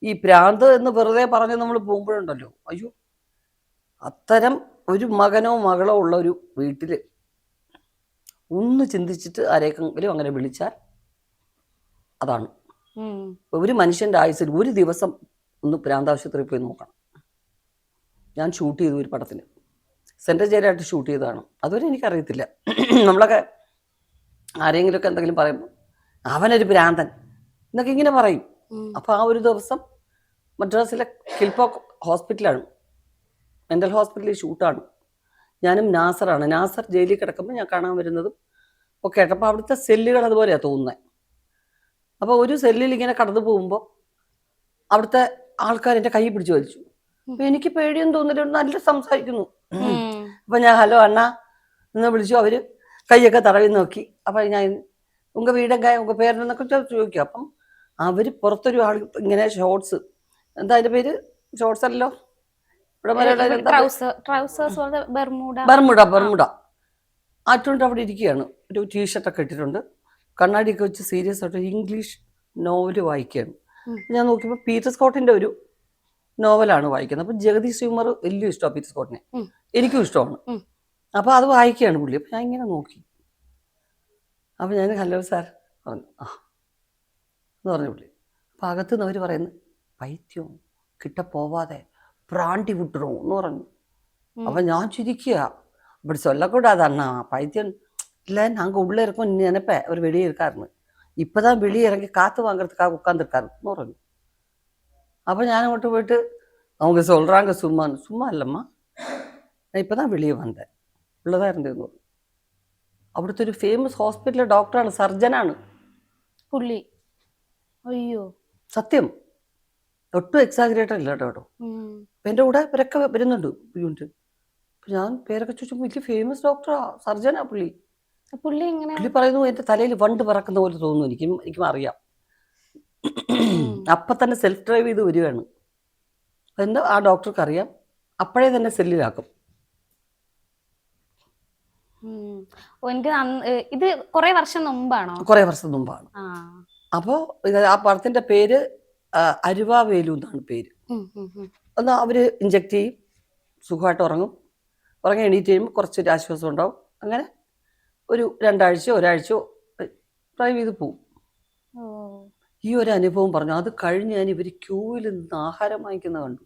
ഈ ഭ്രാന്ത് എന്ന് വെറുതെ പറഞ്ഞ് നമ്മൾ പോകുമ്പോഴുണ്ടല്ലോ, അയ്യോ, അത്തരം ഒരു മകനോ മകളോ ഉള്ള ഒരു വീട്ടിൽ ഒന്ന് ചിന്തിച്ചിട്ട് ആരെങ്കിലും അങ്ങനെ വിളിച്ചാൽ അതാണ്. ഒരു മനുഷ്യൻ്റെ ആയുസ്സിൽ ഒരു ദിവസം ഒന്ന് ഭ്രാന്താശുപത്രിയിൽ പോയി നോക്കണം. ഞാൻ ഷൂട്ട് ചെയ്തു ഒരു പടത്തിന്, സെൻട്രൽ ജയിലായിട്ട് ഷൂട്ട് ചെയ്തതാണ്. അതുവരെ എനിക്കറിയത്തില്ല. നമ്മളൊക്കെ ആരെങ്കിലുമൊക്കെ എന്തെങ്കിലും പറയുമ്പോൾ അവനൊരു ഭ്രാന്തൻ എന്നൊക്കെ ഇങ്ങനെ പറയും. അപ്പോൾ ആ ഒരു ദിവസം മദ്രാസിലെ കിൽപോക്ക് ഹോസ്പിറ്റലാണ്, മെൻ്റൽ ഹോസ്പിറ്റലിൽ ഷൂട്ടാണ്. ഞാനും നാസറാണ്. നാസർ ജയിലിൽ കിടക്കുമ്പോൾ ഞാൻ കാണാൻ വരുന്നതും ഒക്കെ ആയിട്ട്. അപ്പോൾ അവിടുത്തെ സെല്ലുകൾ അതുപോലെയാണ് തോന്നുന്നത്. അപ്പോൾ ഒരു സെല്ലിൽ ഇങ്ങനെ കടന്നു പോകുമ്പോൾ അവിടുത്തെ ആൾക്കാർ എൻ്റെ കൈ പിടിച്ചു വലിച്ചു. അപ്പോൾ എനിക്ക് പേടിയൊന്നും തോന്നില്ല, നല്ല സംസാരിക്കുന്നു. അപ്പം ഞാൻ ഹലോ അണ്ണാ എന്ന് വിളിച്ചു. അവർ കൈയൊക്കെ തടവി നോക്കി. അപ്പം ഞാൻ ഉങ്ക വീടൊക്കെ ഉങ്ക പേരെന്നൊക്കെ ചോദിക്കും. അപ്പം അവർ പുറത്തൊരു ആൾ ഇങ്ങനെ ഷോർട്സ്, എന്താ അതിൻ്റെ പേര്, ഷോർട്സ് അല്ലല്ലോ ബർമുട ആറ്റുകൊണ്ട് അവിടെ ഇരിക്കുകയാണ്. ഒരു ടീഷർട്ടൊക്കെ ഇട്ടിട്ടുണ്ട്, കണ്ണാടിയൊക്കെ വെച്ച് സീരിയസ് ആയിട്ട് ഇംഗ്ലീഷ് നോവൽ വായിക്കുകയാണ്. ഞാൻ നോക്കിയപ്പോൾ പീറ്റർ സ്കോട്ടിൻ്റെ ഒരു നോവലാണ് വായിക്കുന്നത്. അപ്പം ജഗദീഷ് ശ്രീകുമാർ വലിയ ഇഷ്ടമാണ് പീറ്റർ സ്കോട്ടിനെ, എനിക്കും ഇഷ്ടമാണ്. അപ്പോൾ അത് വായിക്കുകയാണ് പുള്ളി. അപ്പം ഞാൻ ഇങ്ങനെ നോക്കി. അപ്പം ഞാൻ ഹലോ സാർ പറഞ്ഞു. ആ എന്ന് പറഞ്ഞു പുള്ളി. അപ്പം അകത്തുനിന്ന് അവർ പറയുന്നത് പൈത്യം കിട്ട പോവാതെ പ്രാണ്ടി വിട്ടുറോ എന്ന് പറഞ്ഞു. അപ്പം ഞാൻ ചിരിക്കുക. இப்படி சொல்லக்கூடாது அண்ணா, பைத்தியம் இல்லை, நாங்கள் உள்ளே இருக்கோம் நினைப்பேன், அவர் வெளியே இருக்காருன்னு. இப்போ தான் வெளியே இறங்கி காற்று வாங்குறதுக்காக உட்காந்துருக்காருன்னு പറഞ്ഞു. அப்போ ഞാൻ അങ്ങോട്ട് പോയിട്ട് அவங்க சொல்கிறாங்க சும்மான்னு. சும்மா இல்லைம்மா, நான் இப்போ தான் வெளியே வந்தேன், உள்ளதான் இருந்ததுன்னு പറഞ്ഞു. അവിടുത്തെ ഒരു ഫേമസ് ഹോസ്പിറ്റലിലെ ഡോക്ടറാണ്, സർജനാണ് പുള്ളി. അയ്യോ, സത്യം, ഒട്ടും എക്സാഗ്രേറ്റഡ് അല്ല കേട്ടോ. അപ്പം എൻ്റെ കൂടെ ഇവരൊക്കെ വരുന്നുണ്ട് യൂണിറ്റ്. ഞാൻ പേരൊക്കെ ചോദിച്ചപ്പോൾ വലിയ ഫേമസ് ഡോക്ടറാ, സർജനാ പുള്ളി. പുള്ളി പറയുന്നു എൻ്റെ തലയിൽ വണ്ട് പറക്കുന്ന പോലെ തോന്നുന്നു, എനിക്കും അറിയാം. അപ്പം തന്നെ സെൽഫ് ഡ്രൈവ് ചെയ്ത് വരികയാണ്. എന്താ ആ ഡോക്ടർക്ക് അറിയാം, അപ്പോഴേ തന്നെ സെല്ലിലാക്കും. എനിക്ക് ഇത് കുറെ വർഷം മുമ്പാണോ? കുറെ വർഷം മുമ്പാണ്. അപ്പോൾ ആ പടത്തിന്റെ പേര് അരുവാവേലു എന്നാണ് പേര്. എന്നാൽ അവർ ഇഞ്ചക്ട് ചെയ്യും, സുഖമായിട്ട് ഉറങ്ങും. ഉറങ്ങി എണീറ്റ് കഴിയുമ്പോൾ കുറച്ചൊരു ആശ്വാസം ഉണ്ടാവും. അങ്ങനെ ഒരു 2 ആഴ്ചയോ ഒരാഴ്ചയോ ഡ്രൈവ് ചെയ്ത് പോവും. ഈ ഒരു അനുഭവം പറഞ്ഞു. അത് കഴിഞ്ഞ് ഞാൻ ഇവർ ക്യൂവിൽ നിന്ന് ആഹാരം വാങ്ങിക്കുന്നത് കണ്ടു.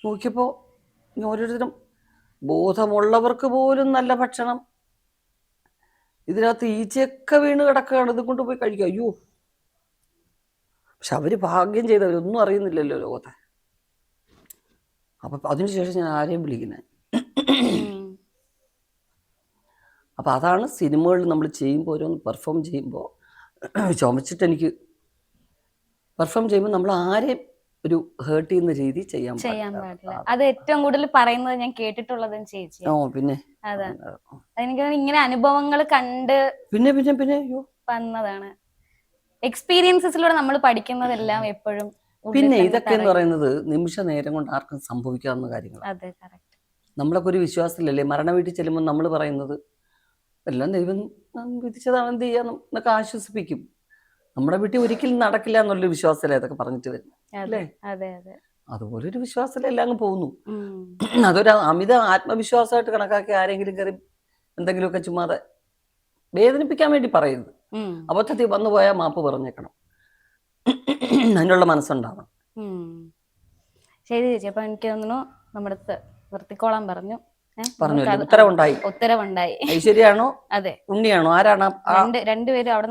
നോക്കിയപ്പോൾ ഓരോരുത്തരും ബോധമുള്ളവർക്ക് പോലും നല്ല ഭക്ഷണം, ഇതിനകത്ത് ഈച്ചയൊക്കെ വീണ് കിടക്കുകയാണ്, ഇത് കൊണ്ടുപോയി കഴിക്കുക. അയ്യോ, പക്ഷെ അവർ ഭാഗ്യം ചെയ്തവരൊന്നും അറിയുന്നില്ലല്ലോ ലോകത്തെ. അപ്പം അതിനുശേഷം ഞാൻ ആരെയും വിളിക്കുന്നത്. അപ്പം അതാണ് സിനിമകളിൽ നമ്മൾ ചെയ്യുമ്പോൾ, ഓരോന്ന് പെർഫോം ചെയ്യുമ്പോൾ ചുമച്ചിട്ട് എനിക്ക് പെർഫോം ചെയ്യുമ്പോൾ നമ്മൾ ആരെയും ഒരു ഹേർട്ട് ചെയ്യുന്ന രീതി ചെയ്യാൻ പാടില്ല. അത് ഏറ്റവും കൂടുതൽ പറയുന്നത് ഞാൻ കേട്ടിട്ടുള്ളത് ചേച്ചി. പിന്നെ അതെ, എനിക്ക് ഇങ്ങനെ അനുഭവങ്ങൾ കണ്ട് പിന്നെ പിന്നെ പിന്നെ വന്നതാണ്. എക്സ്പീരിയൻസസിലൂടെ നമ്മൾ പഠിക്കുന്നതെല്ലാം എപ്പോഴും. പിന്നെ ഇതൊക്കെ എന്ന് പറയുന്നത് നിമിഷ നേരം കൊണ്ട് ആർക്കും സംഭവിക്കാവുന്ന കാര്യങ്ങളാണ്. നമ്മളൊക്കെ ഒരു വിശ്വാസത്തിലല്ലേ മരണ വീട്ടിൽ ചെല്ലുമ്പോൾ നമ്മൾ പറയുന്നത് എല്ലാം ദൈവം വിധിച്ചതാണ്, എന്ത് ചെയ്യാം എന്നൊക്കെ ആശ്വസിപ്പിക്കും. നമ്മുടെ വീട്ടിൽ ഒരിക്കലും നടക്കില്ല എന്നുള്ളൊരു വിശ്വാസത്തിലേ അതൊക്കെ പറഞ്ഞിട്ട് വരുന്നത് അല്ലേ? അതുപോലെ ഒരു വിശ്വാസത്തിലേ എല്ലാം അങ്ങ് പോകുന്നു. അതൊരു അമിത ആത്മവിശ്വാസമായിട്ട് കണക്കാക്കി ആരെങ്കിലും കയറി എന്തെങ്കിലുമൊക്കെ ചുമ്മാതെ വേദനിപ്പിക്കാൻ വേണ്ടി പറയരുത്. അബദ്ധത്തിൽ വന്നു പോയാൽ മാപ്പ് പറഞ്ഞേക്കണം, അതിനുള്ള മനസ്സുണ്ടാവണം. ശരി ചേച്ചി, അപ്പൊ എനിക്ക് തോന്നുന്നു നമ്മുടെ നിർത്തിക്കോളാൻ പറഞ്ഞു. ഉത്തരവുണ്ടായി. ഐശ്വര്യാണോ അതെ ഉണ്ണിയാണോ ആരാണ്? രണ്ടുപേരും അവിടെ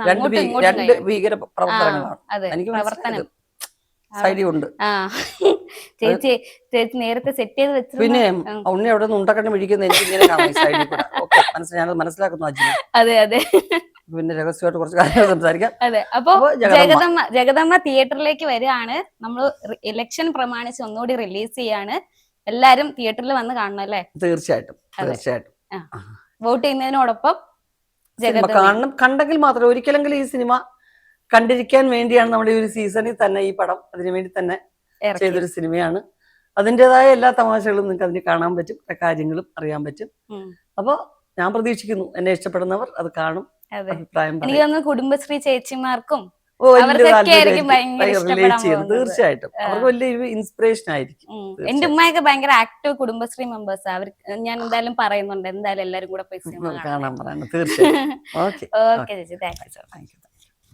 രണ്ട് ഭീകര പ്രവർത്തനങ്ങളാണ്. എനിക്ക് പ്രവർത്തനം സൈഡിൽ ഉണ്ട്. ചേച്ചി നേരത്തെ സെറ്റ് ചെയ്ത് വെച്ചു. പിന്നെ ഉണ്ണി അവിടെ നിന്ന് ഉണ്ടക്കണ്ണ് പിടിക്കുന്ന എനിക്ക് ഇങ്ങനെ കാണാം സൈഡിൽ കൂടെ. ഞാനത് മനസ്സിലാക്കുന്നു അജിന്. അതെ അതെ, പിന്നെ രഹസ്യമായിട്ട് കുറച്ച് കാര്യങ്ങൾ സംസാരിക്കാം. അതെ, അപ്പൊ ജഗദമ്മ തിയേറ്ററിലേക്ക് വരികയാണ്. നമ്മൾ ഇലക്ഷൻ പ്രമാണിച്ച് ഒന്നുകൂടി റിലീസ് ചെയ്യാണ്. എല്ലാരും തിയേറ്ററിൽ വന്ന് കാണണം അല്ലേ? തീർച്ചയായിട്ടും. വോട്ട് ചെയ്യുന്നതിനോടൊപ്പം കാണണം. കണ്ടെങ്കിൽ മാത്രമേ, ഒരിക്കലെങ്കിലും ഈ സിനിമ കണ്ടിരിക്കാൻ വേണ്ടിയാണ് നമ്മുടെ ഈ ഒരു സീസണിൽ തന്നെ ഈ പടം അതിനു വേണ്ടി തന്നെ ചെയ്തൊരു സിനിമയാണ്. അതിൻ്റെതായ എല്ലാ തമാശകളും നിങ്ങൾക്ക് അതിന് കാണാൻ പറ്റും, കാര്യങ്ങളും അറിയാൻ പറ്റും. അപ്പോൾ ഞാൻ പ്രതീക്ഷിക്കുന്നു എന്നെ ഇഷ്ടപ്പെടുന്നവർ അത് കാണും, അതെ. അഭിപ്രായം എനിക്ക് പറയും. തോന്നുന്നു കുടുംബശ്രീ ചേച്ചിമാർക്കും ഓ, വലിയ അവർക്കൊക്കെ ആയിരിക്കും താല്പര്യമായിരിക്കും, ഭയങ്കര റിലേറ്റ് ഇഷ്ടപ്പെടാൻ ചെയ്യും പോകുന്നത്. തീർച്ചയായിട്ടും. അവർക്ക് വലിയൊരു ഇൻസ്പിറേഷൻ ആയിരിക്കും. എന്റെ ഉമ്മയൊക്കെ ഭയങ്കര ആക്റ്റീവ് കുടുംബശ്രീ മെമ്പേഴ്സ്. അവർ ഞാൻ എന്തായാലും പറയുന്നുണ്ട്, എന്തായാലും എല്ലാരും കൂടെ പോയി സിനിമ കാണാൻ കാണാൻ. പറയണം തീർച്ചയായും. ഓക്കെ ഓക്കെ ചേച്ചി, thank you so much. Thank you.